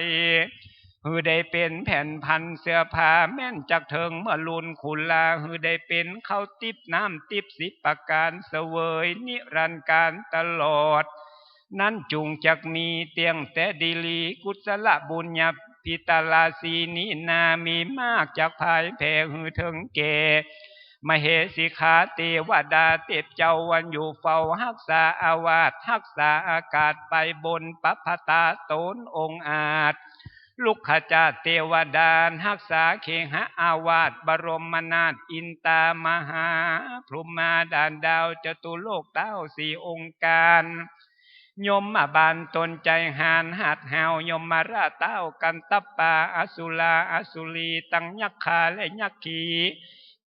ยเฮอได้เป็นแผ่นพันเสื้อผ้าแม่นจากเถิงเมื่อลุนขุนลาเฮอได้เป็นข้าวติบน้ำติบ10 ประการเสวยนิรันดร์การตลอดนั้นจุงจักมีเตียงแต่ดีลีกุศลบุญญาพิตาลาสีนี้นามีมากจากภายแผ่เฮอเถิงเกมเหสิขาเทวดาเทพเจ้าวันอยู่เฝ้ารักษาอาวาสรักษาอากาศไปบนปัพพตาตนองค์อาจลุกขจาเทวดารักษาเคหะอาวาสบรมนาถอินตามหาพรหมาดานดาวจตุโลกเต้า4 องค์การยมมาบานตนใจหานหัดหาวยมมาราเต้ากันตัปปาอสุลาอสุลีตังยักขาและยักขี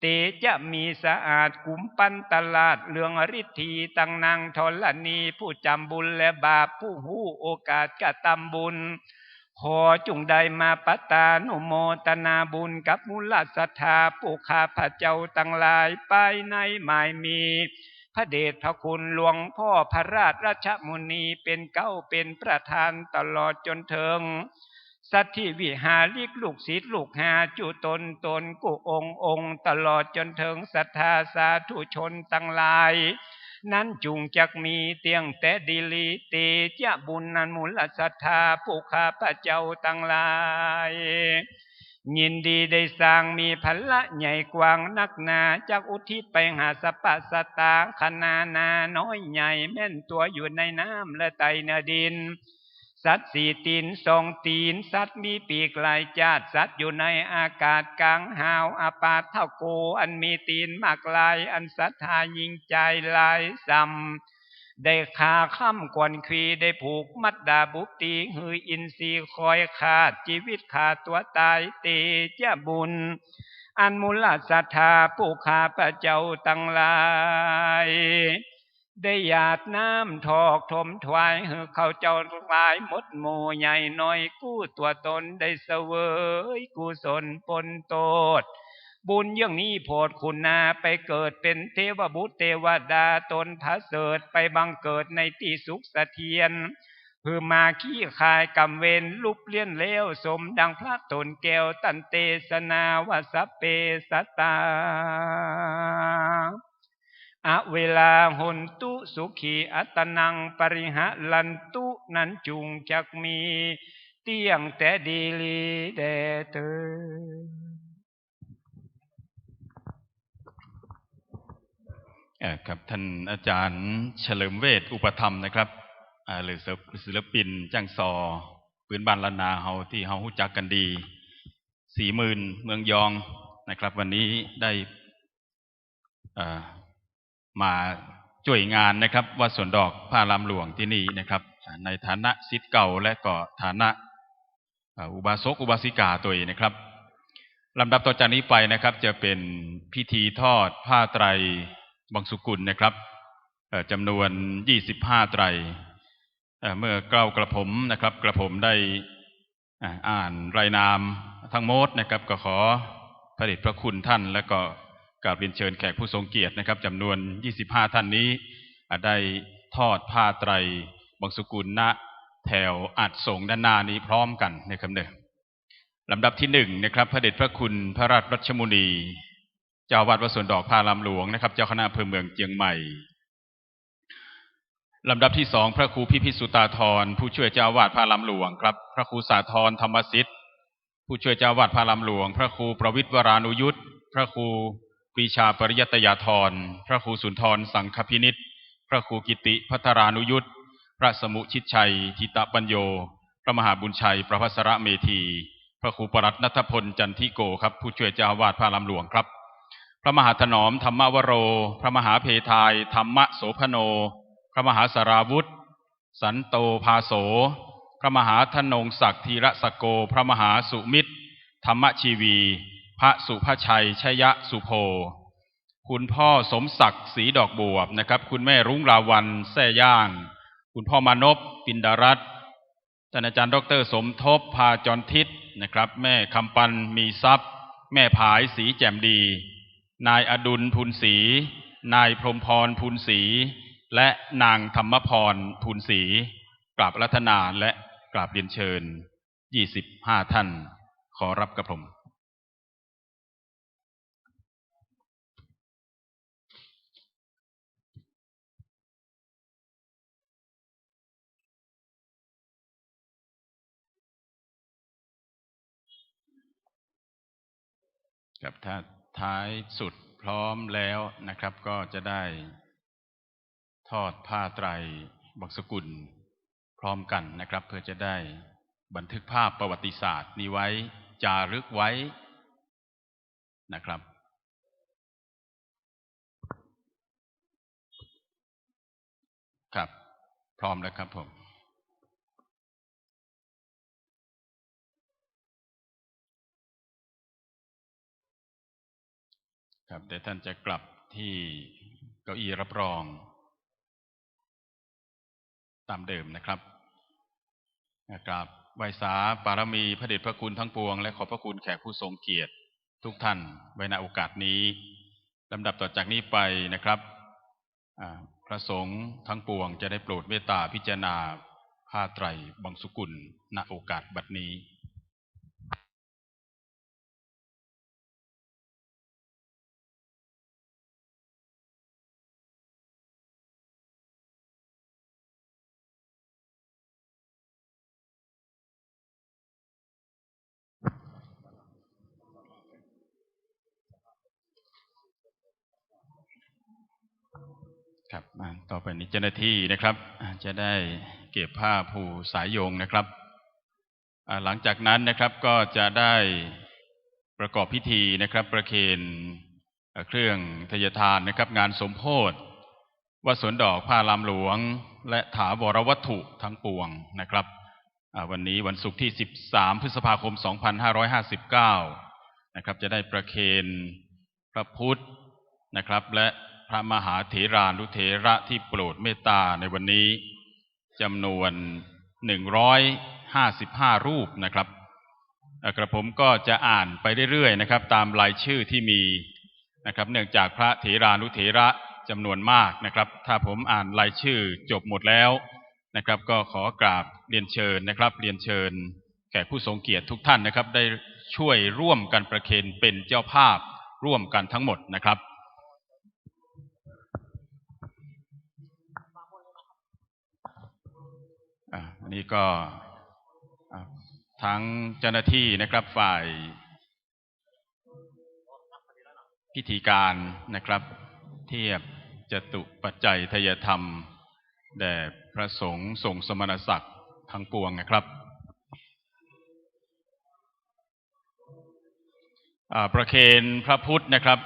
เตจะมีสะอาดกุมปันตลาดเรื่องฤทธีตังนางธรณีผู้จำบุญและบาปผู้หูโอกาสกระทำบุญขอจงได้มาปัตตานุโมตนาบุญกับมูลศรัทธาผู้ข้าพระเจ้าตั้งหลายไปในหมายมีพระเดชพระคุณหลวงพ่อพระราชราชมุนีเป็นเก้าเป็นประธานตลอดจนถึงสัตถิวิหาริกลูกศิษย์ลูกหาจุตนกุองค์ตลอดจนถึงศรัทธาสาธุชนตั้งหลายนั้นจุงจักมีเตียงแต่ดีลีเตจะบุญนันมูลศรัทธาผู้ข้าพระเจ้าตั้งหลายยินดีได้สร้างมีพละใหญ่กว้างนักหนาจากอุทิศไปหาสัพพสัตตาขนานาน้อยใหญ่แม่นตัวอยู่ในน้ำและไตเนื้อดินสัตว์4 ตีน2 ตีนสัตว์มีปีกหลายจาดสัตว์อยู่ในอากาศกลางหาวอาปาเท่าโกอันมีตีนมากลายอันศรัทธายิ่งใจหลายซ้ำได้ขาค่ำกวนควีได้ผูกมัดดาบุตีหืออินทรีคอยขาดชีวิตขาดตัวตายเตจะบุญอันมูลศรัทธาผู้ข้าพระเจ้าตั้งหลายได้หยาดน้ำทอกถมถวายให้เขาเจ้าทั้งหลายหมดหมู่ใหญ่น้อยกู้ตัวตนได้เสวยกุศลปนโตดบุญอย่างนี้โพดคุณนาไปเกิดเป็นเทวบุตรเทวดาตนพระเสริฐไปบังเกิดในที่สุขเสถียรคือมาขี้คายกรรมเวรลุบเลี้ยนเลวสมดังพระตนแก้วตันเตสนาวสัพเปสัตตาอเวลาหุนตุสุขีอัตนังปริหะลันตุนั้นจุงจักมีเตียงแต่ดีลีแด่เธอครับท่านอาจารย์เฉลิมเวชอุปธรรมนะครับหรือศิลปินจ้างซอปืนบ้านล้านนาเฮาที่เฮาฮู้จักกันดี40,000เมืองยอง นะครับวันนี้ได้มาช่วยงานนะครับวัดสวนดอกพระรามหลวงที่นี่นะครับในฐานะศิษย์เก่าและก็ฐานะอุบาสกอุบาสิกาตัวเองนะครับลำดับต่อจากนี้ไปนะครับจะเป็นพิธีทอดผ้าไตรบังสุกุลนะครับจำนวน25ไตรเมื่อกระผมนะครับกระผมได้อ่านรายนามทั้งหมดนะครับก็ขอพระเดชพระคุณท่านและก็กราบเรียนเชิญแขกผู้ทรงเกียรตินะครับจำนวน25ท่านนี้ได้ทอดผ้าไตรบังสุกุลณแถวอัดสงด้านหน้านี้พร้อมกันนะครับเด้อลำดับที่1นะครับพระเดชพระคุณพระราชรัชมุนีเจ้าอาวาสวัดสวนดอกพระรามหลวงนะครับเจ้าคณะอำเภอเมืองเชียงใหม่ลำดับที่2พระครูพิพิธสุตาธรผู้ช่วยเจ้าอาวาสพระรามหลวงครับพระครูสาธรธรรมสิทธิ์ผู้ช่วยเจ้าอาวาสพระรามหลวงพระครูประวิตรวรานุยุตพระครูปรีชาปริยัตยาธรพระครูสุนทรสังฆพินิจพระครูกิติภัทรานุยุตพระสมุชิตชัยทิตปัญโยพระมหาบุญชัยประภัสรเมธีพระครูปรัตน์ณัฐพลจันทิโกครับผู้ช่วยเจ้าอาวาสพระรามหลวงครับพระมหาถนอมธรรมวโรพระมหาเพทายธรรมโสพโนพระมหาสราวุธสันโตภาโสพระมหาธนงศักดิ์ธีระสโกพระมหาสุมิตรธรรมชีวีพระสุภชัยชยสุโภคุณพ่อสมศักดิ์ศรีดอกบวบนะครับคุณแม่รุ้งราวันแซ่ย่างคุณพ่อมานพปินดารัตน์ท่านอาจารย์ดร.สมทบพาจรทิศนะครับแม่คำปันมีทรัพย์แม่ผายศรีแจ่มดีนายอดุลพูนศรีนายพรหมพรพูนศรีและนางธรรมพรพูนศรีกราบรัตนาและกราบเรียนเชิญ25ท่านขอรับกระผมกับถ้าท้ายสุดพร้อมแล้วนะครับก็จะได้ทอดผ้าไตรบังสกุลพร้อมกันนะครับเพื่อจะได้บันทึกภาพประวัติศาสตร์นี้ไว้จารึกไว้นะครับครับพร้อมแล้วครับผมครับแต่ท่านจะกลับที่เก้าอี้รับรองตามเดิมนะครับกราบไหว้สาบารมีพระเดชพระคุณทั้งปวงและขอบพระคุณแขกผู้ทรงเกียรติทุกท่านไว้ณโอกาสนี้ลำดับต่อจากนี้ไปนะครับพระสงฆ์ทั้งปวงจะได้โปรดเมตตาพิจารณาผ้าไตรบังสุกุลณโอกาสบัดนี้ครับต่อไปนี้เจ้าหน้าที่นะครับจะได้เก็บผ้าผูกสายโยงนะครับหลังจากนั้นนะครับก็จะได้ประกอบพิธีนะครับประเคนเครื่องทยทานนะครับงานสมโภชวัดสวนดอกพระรามหลวงและถาวรวัตถุทั้งปวงนะครับวันนี้วันศุกร์ที่13พฤษภาคม2559นะครับจะได้ประเคนพระพุทธนะครับและพระมหาเถรานุเถระที่โปรดเมตตาในวันนี้จำนวน155รูปนะครับกระผมก็จะอ่านไปเรื่อยๆนะครับตามรายชื่อที่มีนะครับเนื่องจากพระเถรานุเถระจำนวนมากนะครับถ้าผมอ่านรายชื่อจบหมดแล้วนะครับก็ขอกราบเรียนเชิญนะครับเรียนเชิญแขกผู้ทรงเกียรติทุกท่านนะครับได้ช่วยร่วมกันประเคนเป็นเจ้าภาพร่วมกันทั้งหมดนะครับอันนี้ก็ทั้งเจ้าหน้าที่นะครับฝ่ายพิธีการนะครับเทียบจตุปัจจัยทยธรรมแด่พระสงฆ์ทรงสมณศักดิ์ทั้งปวงนะครับ ประเคนพระพุทธนะครับ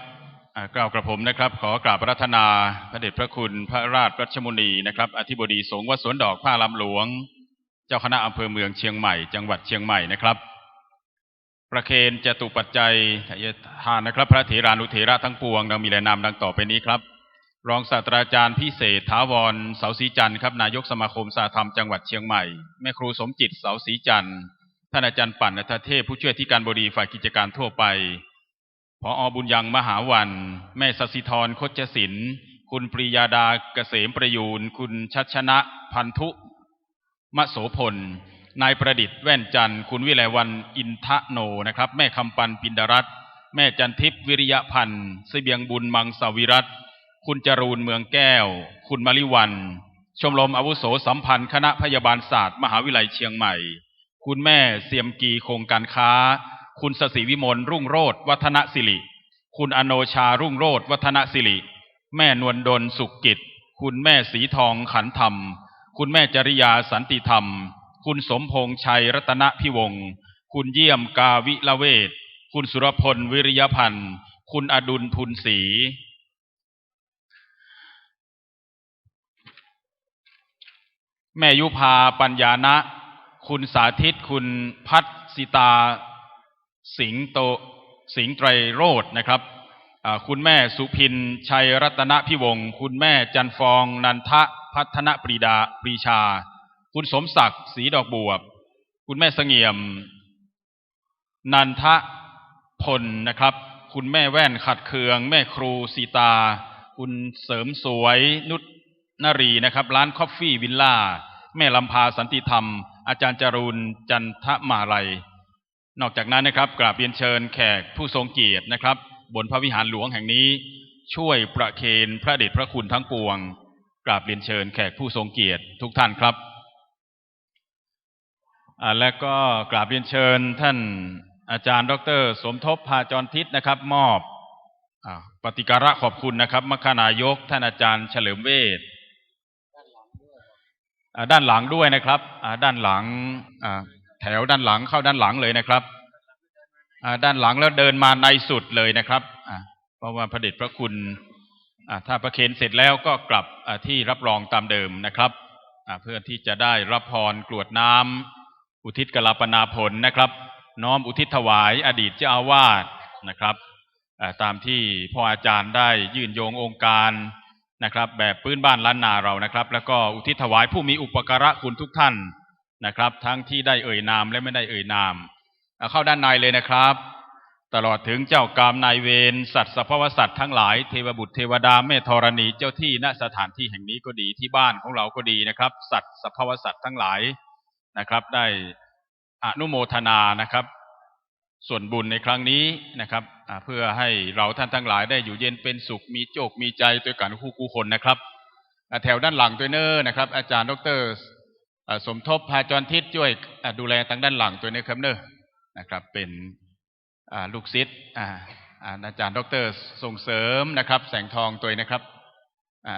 กล่าวกระผมนะครับขอกราบอาราธนาพระเดชพระคุณพระราชรัชมุนีนะครับอธิบดีสงฆ์วัดสวนดอกพระลำหลวงเจ้าคณะอำเภอเมืองเชียงใหม่จังหวัดเชียงใหม่นะครับประเคนจตุปัจจัยทานนะครับพระเถรานุเถระทั้งปวงดังมีแนะนำดังต่อไปนี้ครับรองศาสตราจารย์พิเศษถาวรเสาศรีจันทร์ครับนายกสมาคมสาธรรมจังหวัดเชียงใหม่แม่ครูสมจิตเสาศรีจันทร์ท่านอาจารย์ปั่นอัฏฐเทพผู้ช่วยที่การบดีฝ่ายกิจการทั่วไปผอ.บุญยังมหาวันแม่สศิธรคชศิลป์คุณปรียาดาเกษมประยูรคุณชัชนะพันธุมโสพลนายประดิษฐ์แว่นจันทร์คุณวิไลวรรณอินทะโนนะครับแม่คำปันปินดรัตน์แม่จันทิพย์วิริยพันธ์เสบียงบุญมังสวิรัตน์คุณจรูนเมืองแก้วคุณมาริวันชมรมอาวุโสสัมพันธ์คณะพยาบาลศาสตร์มหาวิทยาลัยเชียงใหม่คุณแม่เสียมกีโครงการค้าคุณสศิวิมลรุ่งโรจน์วัฒนศิริคุณอโนชารุ่งโรจน์วัฒนศิริแม่นวลดลสุขกิจคุณแม่สีทองขันธรรมคุณแม่จริยาสันติธรรมคุณสมพงษ์ชัยรัตนพิวงศ์คุณเยี่ยมกาวิละเวศคุณสุรพลวิริยพันธ์คุณอดุลทุนศรีแม่ยุพาปัญญานะคุณสาธิตคุณพัฒสิตาสิงไตรโรจน์นะครับคุณแม่สุพินชัยรัตนพิวงศ์คุณแม่จันฟองนันทะพัฒนปรีชาคุณสมศักดิ์ศรีดอกบวบคุณแม่เสงี่ยมนันทะพลนะครับคุณแม่แว่นขัดเคืองแม่ครูสีตาคุณเสริมสวยนุชนรีนะครับร้านคอฟฟี่วิลล่าแม่ลำพาสันติธรรมอาจารย์จรูนจันทมาลัยนอกจากนั้นนะครับกราบเรียนเชิญแขกผู้ทรงเกียรตินะครับบนพระวิหารหลวงแห่งนี้ช่วยประเคนพระเดชพระคุณทั้งปวงกราบเรียนเชิญแขกผู้ทรงเกียรติทุกท่านครับและก็กราบเรียนเชิญท่านอาจารย์ดร.สมทบพาจรทิศนะครับมอบปฏิการะขอบคุณนะครับมคณายกท่านอาจารย์เฉลิมเวชด้านหลังด้วยนะครับด้านหลังแถวด้านหลังเข้าด้านหลังเลยนะครับด้านหลังแล้วเดินมาในสุดเลยนะครับเพราะว่าพระเดชพระคุณถ้าประเคนเสร็จแล้วก็กลับที่รับรองตามเดิมนะครับเพื่อที่จะได้รับพรกรวดน้ำอุทิศกลาปนาผลนะครับน้อมอุทิศถวายอดีตเจ้าอาวาสนะครับตามที่พ่ออาจารย์ได้ยื่นโยงองค์การนะครับแบบพื้นบ้านล้านนาเรานะครับแล้วก็อุทิศถวายผู้มีอุปการะคุณทุกท่านนะครับทั้งที่ได้เอ่ยนามและไม่ได้เอ่ยนามเข้าด้านในเลยนะครับตลอดถึงเจ้ากรรมนายเวรสัตว์สรรพสัตว์ทั้งหลายเทวบุตรเทวดาแม่ธรณีเจ้าที่ณสถานที่แห่งนี้ก็ดีที่บ้านของเราก็ดีนะครับสัตว์สรรพสัตว์ทั้งหลายนะครับได้อนุโมทนานะครับส่วนบุญในครั้งนี้นะครับเพื่อให้เราท่านทั้งหลายได้อยู่เย็นเป็นสุขมีโชคมีใจตัวกันคู่คนนะครับแถวด้านหลังตัวเนอร์นะครับอาจารย์ดร.สมทบพาจรทิศช่วยดูแลทางด้านหลังตัวนี้ครับเนอร์นะครับเป็นลูกศิษย์อาจารย์ดร.ส่งเสริมนะครับแสงทองตัวนะครับ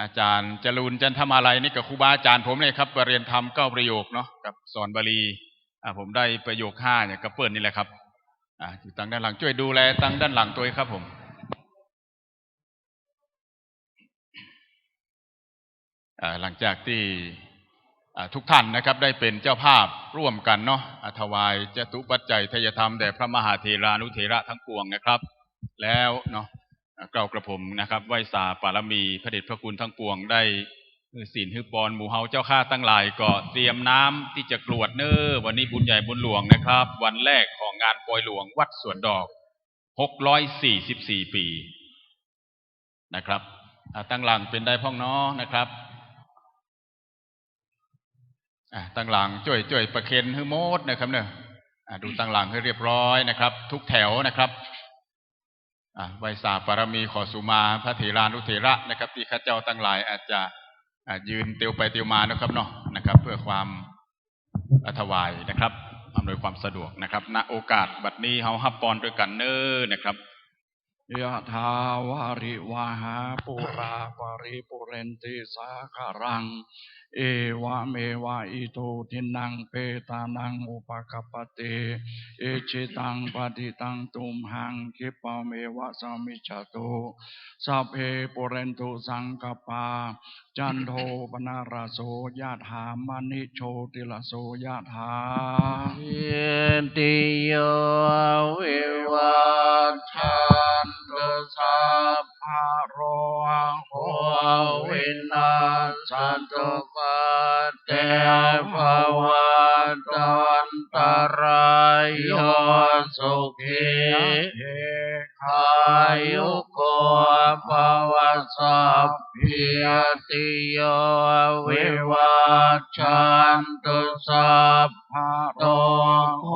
อาจารย์จรูนจันทมาลัยนี่กับครูบาอาจารย์ผมเลยครับเรียนธรรม9ประโยคเนาะกับสอนบาลีผมได้ประโยค5เนี่ยกับเปิ้ลนี่แหละครับอยู่ทางด้านหลังช่วยดูแลทางด้านหลังตัวครับผมหลังจากที่ทุกท่านนะครับได้เป็นเจ้าภาพร่วมกันเนาะถวายจตุปัจจัยทายธรรมแด่พระมหาเถรานุเถระทั้งปวงนะครับแล้วเนาะกล่าวกระผมนะครับไหว้สาปารมีพระเดชพระคุณทั้งปวงได้ศีลฮึปอนหมู่เฮาเจ้าข้าตั้งหลายก็เตรียมน้ำที่จะกรวดเนอวันนี้บุญใหญ่บุญหลวงนะครับวันแรกของงานปล่อยหลวงวัดสวนดอก644ปีนะครับตั้งหลังเป็นได้พ่องน้อนะครับตั้งหลังช่วยประเคนให้โมดนะครับเนี่ยดูตั้งหลังให้เรียบร้อยนะครับทุกแถวนะครับไหว้สาปารมีขอสุมาพระเถรานุเถระนะครับที่ข้าเจ้าตั้งหลายอาจจะยืนเตียวไปเตียวมานะครับเนาะนะครับเพื่อความถวายนะครับอำนวยความสะดวกนะครับณโอกาสบัดนี้เฮาฮับปอนด้วยกันเน้อนะครับยะถาวาริวหาปุราปริปุเรนติสาคารัง เอวะเมวะอิโตทินังเปตานังอุปกัปปติเอจิตังปฏิตังตุมหังคิปะเมวะสมิจฉตุสัพเพปุเรนตุสังกปาจันโทปนาราโสยะถามณิโชติลโสยะถา ติโยวิวัชชันตุสัพพะโรโควินาศตุปัตเตภวัตวันตรายโยสุขีขายุโกภวสัพพิติโยวิวัชชันตุสัพพะโรโค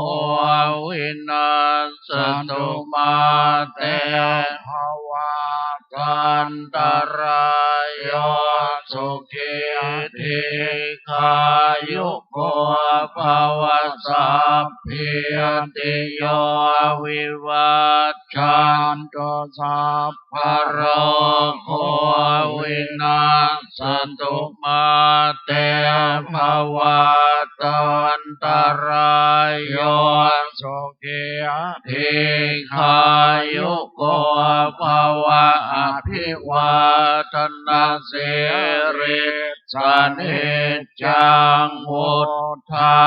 วินาศตุมาเตภวัตวันตรายโยสุขีทีขายุโกภวสัพพิติโยวิวัชชันตุสัพพะโรโควินาศตุมาเตภวัตวันตรายโยสุขีทีขายุโกภวะอภิวาทนาสิริสเนจังวุธา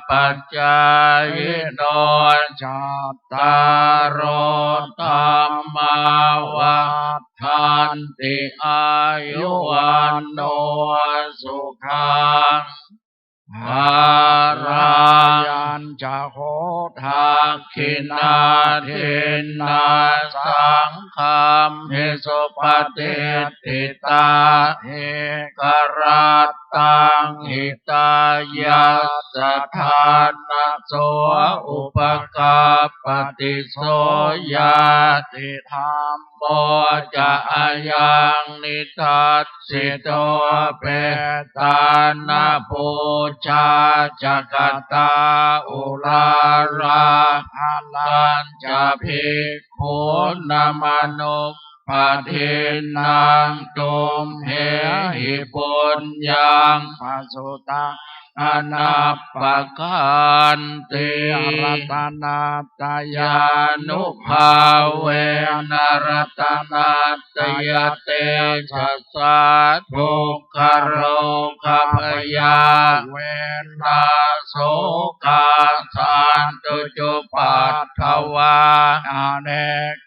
ปัจจายโนจัตตารโอธรรมาวัฏฐันติอายุวันโนสุขังภารายัญจะโหทักขินาทินนาสังฆามหิสุปฏิทิตาเอกรัตตังหิตายาสถานะโสอุปการปฏิโสยาติธรรมโมจะอายังนิทัสสิโตเปตานาปูชาจักตาอุลาราอาลันจะภิกขุนามานุปทินังตุมเหหิปุญญังปัสสุตังอนัปปะคันติรัตนาตยานุภาเวนรัตนาตยเตสัสสะทุกขโรคพยาเวนาโสกาสันตุจุปัฏฐวาอเน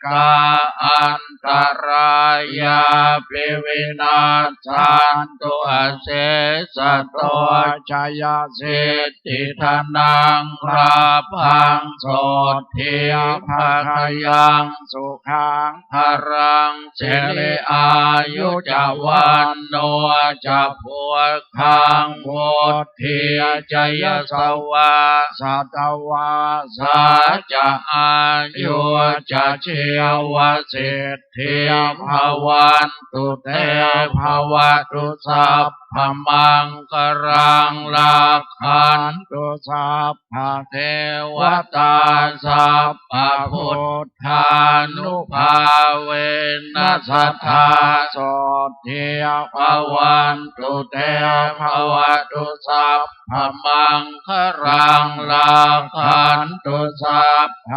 กาอันตรายาปิวินาสันตุอเสสะโตชยสิทธิธนังราพังโสทิภาคยังสุขังภรังเสลิอายุจะวันโนจะพุทธังพุทธิจยสวาสัตวาสาจะอายุจะเชวสิทธิภวันตุเตภวตุสัพพมังกรังลาขันตุสัพพเทวตาสัพพพุทธานุภาเวนัสสทธาโสทิภวันตุเตภวตุสัพพมังครังลาขันตุสัพพ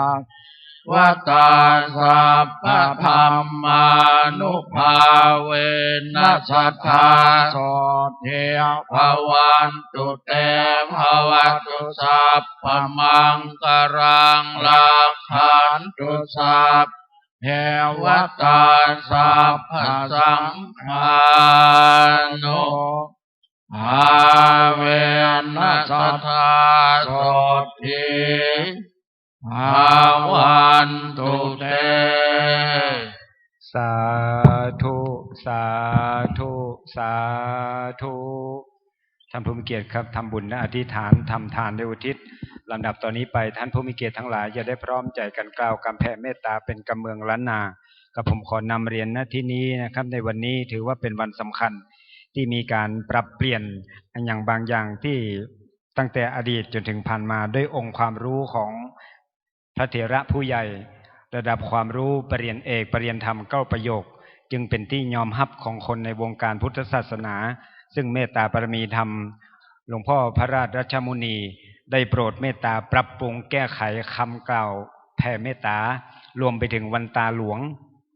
วัตตาสัพพะธัมมานุภาเวนัสสทธาโสทิภวันตุเตภวตุสัพพมังครังลาขันตุสัพเทวตาสัพพสังฆานุภาเวนัสสทธาโสทิภวันตุเตสาธุสาธุสาธุท่านผู้มีเกียรติครับทำบุญและอธิษฐานทำทานในอุทิศลำดับตอนนี้ไปท่านผู้มีเกียรติทั้งหลายจะได้พร้อมใจกันกล่าวคำแผ่เมตตาเป็นกำเมืองล้านนากับผมขอนำเรียนณที่นี้นะครับในวันนี้ถือว่าเป็นวันสำคัญที่มีการปรับเปลี่ยนอย่างบางอย่างที่ตั้งแต่อดีตจนถึงผ่านมาด้วยองค์ความรู้ของพระเถระผู้ใหญ่ระดับความรู้ปริญญาเอกปริญญาธรรม9 ประโยคจึงเป็นที่ยอมรับของคนในวงการพุทธศาสนา ซึ่งเมตตาบารมีธรรมหลวงพ่อพระราชรัชมุนีได้โปรดเมตตาปรับปรุงแก้ไขคำกล่าวแผ่เมตตารวมไปถึงวันตาหลวง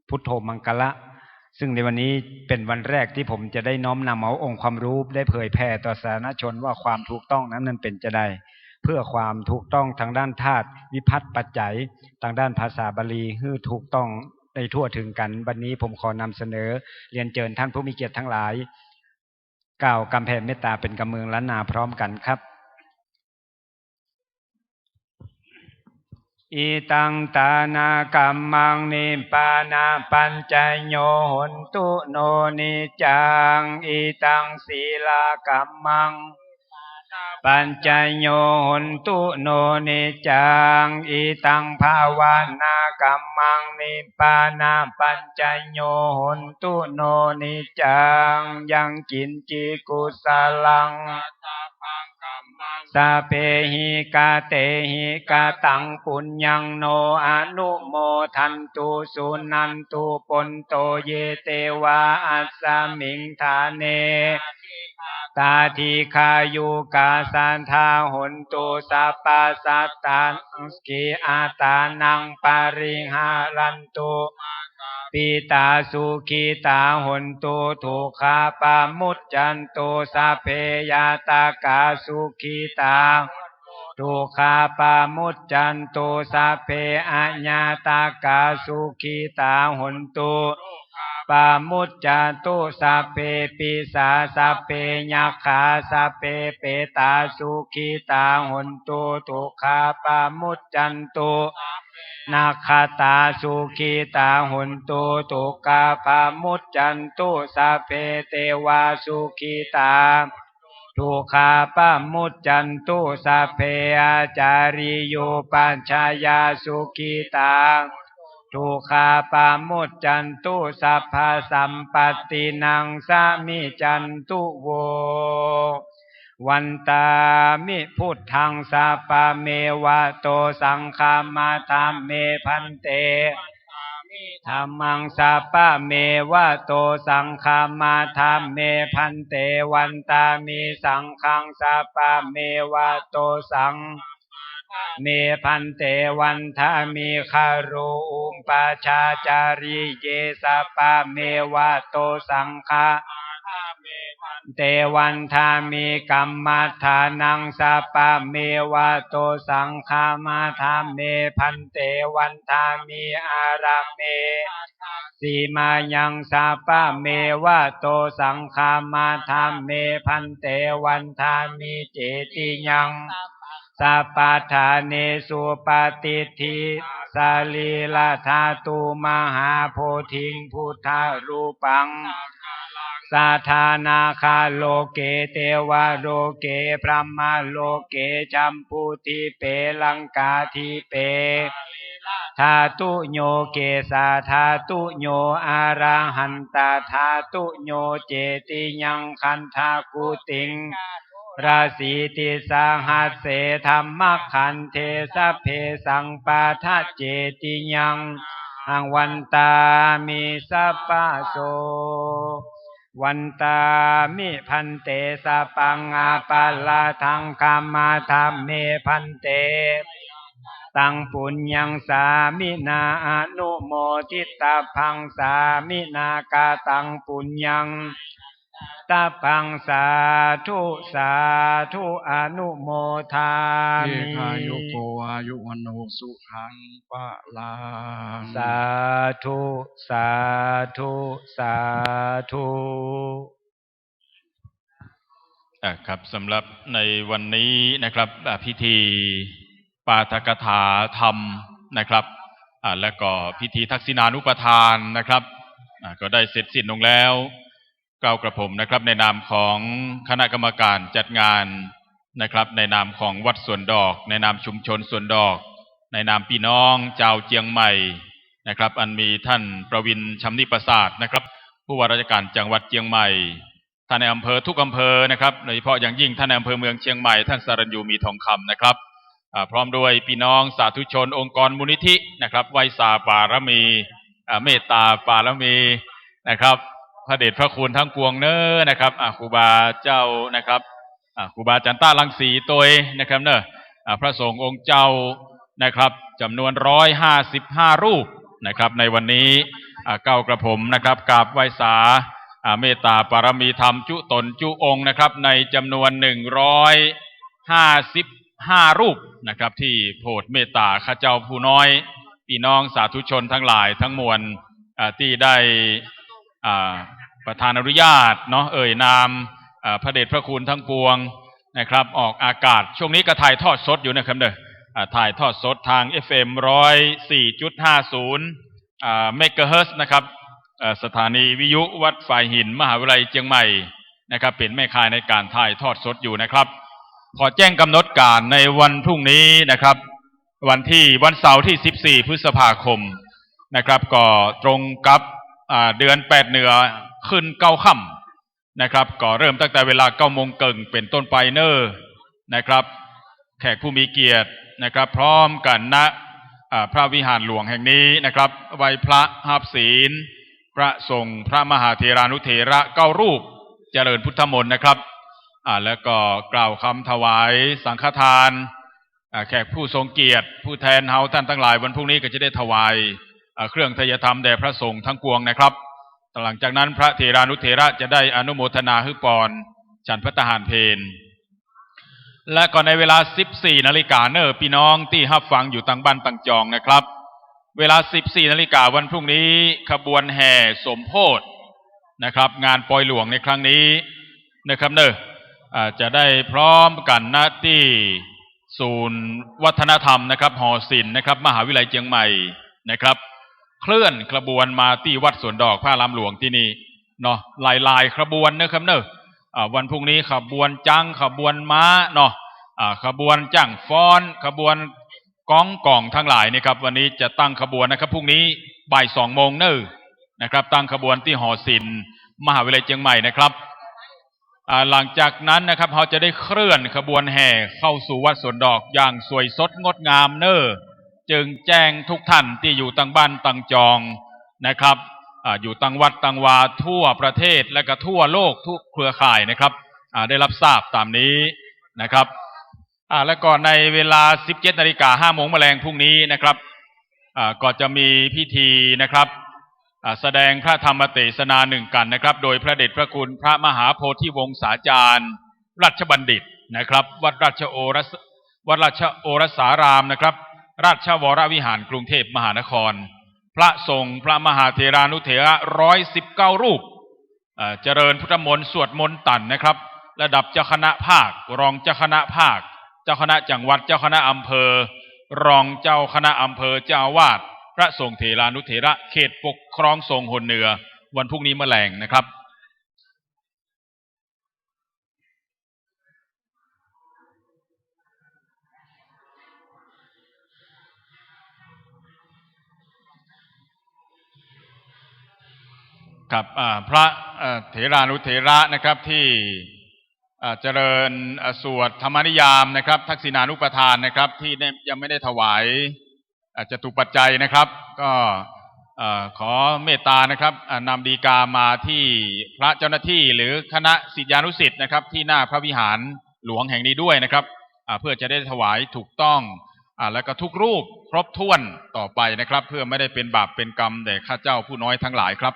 พุทโธมังกละซึ่งในวันนี้เป็นวันแรกที่ผมจะได้น้อมนำเอาองค์ความรู้ได้เผยแผ่ต่อสาธารณชนว่าความถูกต้องนั้นเป็นจะได้เพื่อความถูกต้องทางด้านธาตุวิภัตปัจจัยทางด้านภาษาบาลีให้ถูกต้องได้ทั่วถึงกันวันนี้ผมขอนำเสนอเรียนเชิญท่านผู้มีเกียรติทั้งหลายกล่าวคำแผ่เมตตาเป็นกำเมืองล้านนาพร้อมกันครับอิตังตานากัมมังนิปานาปัญจโยโหนตุโนนิจังอิตังศีลากัมมังปัญจโยโหนตุโนนิจังอิตังภาวนากัมมังนิปานาปัญจโยโหนตุโนนิจังยังกินจิกุสลังสาเปหิกาเตหิกาตังปุญญังโนอนุโมทันตุสุนันตุปนโตเยเตวะอัสสมิงทาเนตาทิคายุกาสันทาหนตุสัพพสัตตังกิอาตานังปริหารันตุปิตาสุขิตาหนตุทุกขาปามุจจันตุสัพเพยาตากาสุขิตาทุกขาปามุจจันตุสัพเพอัญญาตากาสุขิตาหนตุปามุจจันตุสัพเพปิสาสัพเพยัคขาสัพเพเปตาสุขิตาหนตุทุกขาปามุจจันตุนาคตาสุขิตาหนตุทุกขาปามุจจันตุสัพเพเทวาสุขิตาทุกขาปามุจจันตุสัพเพอาจาริโยปัญชายาสุขิตาทุกขาปามุจจันตุสัพพสัมปตินังสามิจันตุโววันตามิพุทธังสัพพเมวะโตสังฆามาธัมเมพันเตธัมมังสัพพเมวะโตสังฆามาธัมเมพันเตวันตามิสังฆังสัพพเมวะโตสังเมพันเตวันทามิคารุอุปาชาจาริเยสัพพเมวะโตสังฆาเตวันทามิกัมมัฏฐานังสัพพเมวะโตสังฆามาธัมเมพันเตวันทามิอาราเมสีมายังสัพพเมวะโตสังฆามาธัมเมพันเตวันทามิเจติยังสัพพทาเนสุปฏิทิสาลีลาธาตุมหาโพธิงพุทธรูปังสาธานาคาโลเกเทวโลเกพรหมโลเกจัมพุทิเปลังกาทิเปธาตุโยเกสาธาตุโยอาราหันตาธาตุโยเจติยังคันธากุติงราสีติสหัสเสธรรมขันเทสัพเพสังปาทะเจติยังอังวันตามิสัพพโสวันตามิพันเตสัพพังอาปัลลาทังคัมมาธัมเมพันเตตังปุญญังสามินาอนุโมทิตาพังสามินากาตังปุญญังตาพังสาธุสาธุอนุโมทามิ เยคายุโกอายุวันโนสุขังปะลังสาธุสาธุสาธุครับสำหรับในวันนี้นะครับพิธีปาฐกถาธรรมนะครับและก็พิธีทักษิณานุปทานนะครับก็ได้เสร็จสิ้นลงแล้วกล่าวกระผมนะครับในนามของคณะกรรมการจัดงานนะครับในนามของวัดสวนดอกในนามชุมชนสวนดอกในนามพี่น้องชาวเจียงใหม่นะครับอันมีท่านประวินชำนิประสาทนะครับผู้ว่าราชการจังหวัดเจียงใหม่ท่านในอำเภอทุกอำเภอนะครับโดยเฉพาะอย่างยิ่งท่านในอำเภอเมืองเชียงใหม่ท่านสรัญยูมีทองคำนะครับพร้อมด้วยพี่น้องสาธุชนองค์กรมูลนิธินะครับไวสาปารมีเมตตาปารมีนะครับ พระเดชพระคุณทั้งปวงเน้อนะครับครูบาเจ้านะครับครูบาจันต้าลังสีตัวนะครับเน้อพระสงฆ์องค์เจ้านะครับจำนวน155รูปนะครับในวันนี้เก้ากระผมนะครับกราบไหว้สาเมตตาปารมีธรรมจุตนจุองค์นะครับในจำนวน155รูปนะครับที่โปรดเมตตาข้าเจ้าผู้น้อยพี่น้องสาธุชนทั้งหลายทั้งมวลที่ได้ประธานอนุญาตเนาะนามพระเดชพระคุณทั้งปวงนะครับออกอากาศช่วงนี้ก็ถ่ายทอดสดอยู่นะครับถ่ายทอดสดทาง FM 104.50เมกะเฮิรตซ์นะครับสถานีวิทยุวัดฝ่ายหินมหาวิทยาลัยเชียงใหม่นะครับเป็นแม่ข่ายในการถ่ายทอดสดอยู่นะครับขอแจ้งกำหนดการในวันพรุ่งนี้นะครับวันเสาร์ที่14พฤษภาคมนะครับก็ตรงกับเดือน8เหนือขึ้น9ค่ำนะครับก็เริ่มตั้งแต่เวลา9 โมงครึ่งเป็นต้นไปเนอนะครับแขกผู้มีเกียรตินะครับพร้อมกันณพระวิหารหลวงแห่งนี้นะครับไหว้พระหับศีลพระสงฆ์พระมหาเถรานุเถระ9รูปเจริญพุทธมนต์นะครับแล้วก็กล่าวคำถวายสังฆทานแขกผู้ทรงเกียรติผู้แทนเฮาท่านทั้งหลายวันพรุ่งนี้ก็จะได้ถวายเครื่องทายธรรมแด่พระสงฆ์ทั้งปวงนะครับหลังจากนั้นพระเถรานุเถระจะได้อนุโมทนาฮึปอนฉันพระทหารเพลและก็ในเวลา 14 นาฬิกาเนอพี่น้องที่รับฟังอยู่ต่างบ้านต่างจองนะครับเวลา 14 นาฬิกาวันพรุ่งนี้ขบวนแห่สมโภชนะครับงานปล่อยหลวงในครั้งนี้นะครับจะได้พร้อมกันณที่ศูนย์วัฒนธรรมนะครับหอศิลป์นะครับมหาวิทยาลัยเชียงใหม่นะครับเคลื่อนขบวนมาที่วัดสวนดอกพระรามหลวงที่นี่เนาะหลายขบวนนะครับวันพรุ่งนี้ขบวนจังขบวนม้าเนาะขบวนจั่งฟ้อนขบวนก้องกล่องทั้งหลายนี่ครับวันนี้จะตั้งขบวนนะครับพรุ่งนี้บ่าย2 โมงนะครับตั้งขบวนที่หอศิลป์มหาวิทยาลัยเชียงใหม่นะครับหลังจากนั้นนะครับเขาจะได้เคลื่อนขบวนแห่เข้าสู่วัดสวนดอกอย่างสวยสดงดงามจึงแจ้งทุกท่านที่อยู่ต่างบ้านต่างจองนะครับอยู่ต่างวัดต่างวาทั่วประเทศและก็ทั่วโลกทุกเครือข่ายนะครับได้รับทราบตามนี้นะครับและก็ในเวลา 17 นาฬิกา 5 โมงแมลงพรุ่งนี้นะครับก็จะมีพิธีนะครับแสดงพระธรรมเทศนาหนึ่งกันนะครับโดยพระเดชพระคุณพระมหาโพธิวงศาจารย์ราชบัณฑิตนะครับวัดราชโอรสารามนะครับราชวรวิหารกรุงเทพมหานครพระสงฆ์พระมหาเถรานุเถระ119รูปเจริญพุทธมนต์สวดมนต์ตันนะครับระดับเจ้าคณะภาครองเจ้าคณะภาคเจ้าคณะจังหวัดเจ้าคณะอำเภอรองเจ้าคณะอำเภอเจ้าอาวาสพระสงฆ์เถรานุเถระเขตปกครองทรงหนเหนือวันพรุ่งนี้แมลงนะครับกับพระเถรานุเถระนะครับที่เจริญสวดธรรมนิยามนะครับทักษิณานุปทานนะครับที่ยังไม่ได้ถวายจตุปัจจัยนะครับก็ขอเมตตานะครับนำดีกามาที่พระเจ้าหน้าที่หรือคณะศิษยานุศิษย์นะครับที่หน้าพระวิหารหลวงแห่งนี้ด้วยนะครับเพื่อจะได้ถวายถูกต้องแล้วก็ทุกรูปครบถ้วนต่อไปนะครับเพื่อไม่ได้เป็นบาปเป็นกรรมแด่ข้าเจ้าผู้น้อยทั้งหลายครับ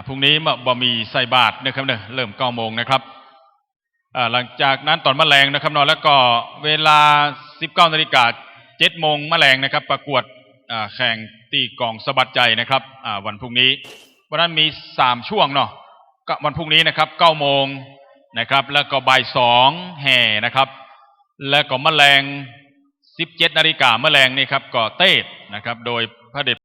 พรุ่งนี้บ่มีใส่บาตรนะครับเริ่ม9 โมงนะครับหลังจากนั้นตอนมะแรงนะครับแล้วก็เวลา 19 นาฬิกา 7 โมงมะแรงนะครับประกวดแข่งตีกลองสะบัดใจนะครับวันพรุ่งนี้วันนั้นมี3ช่วงเนาะก็วันพรุ่งนี้นะครับ9 โมงนะครับแล้วก็บ่าย2แห่นะครับแล้วก็มะแรง 17 นาฬิกามะแรงนี่ครับก็เต้นะครับโดยพระเดช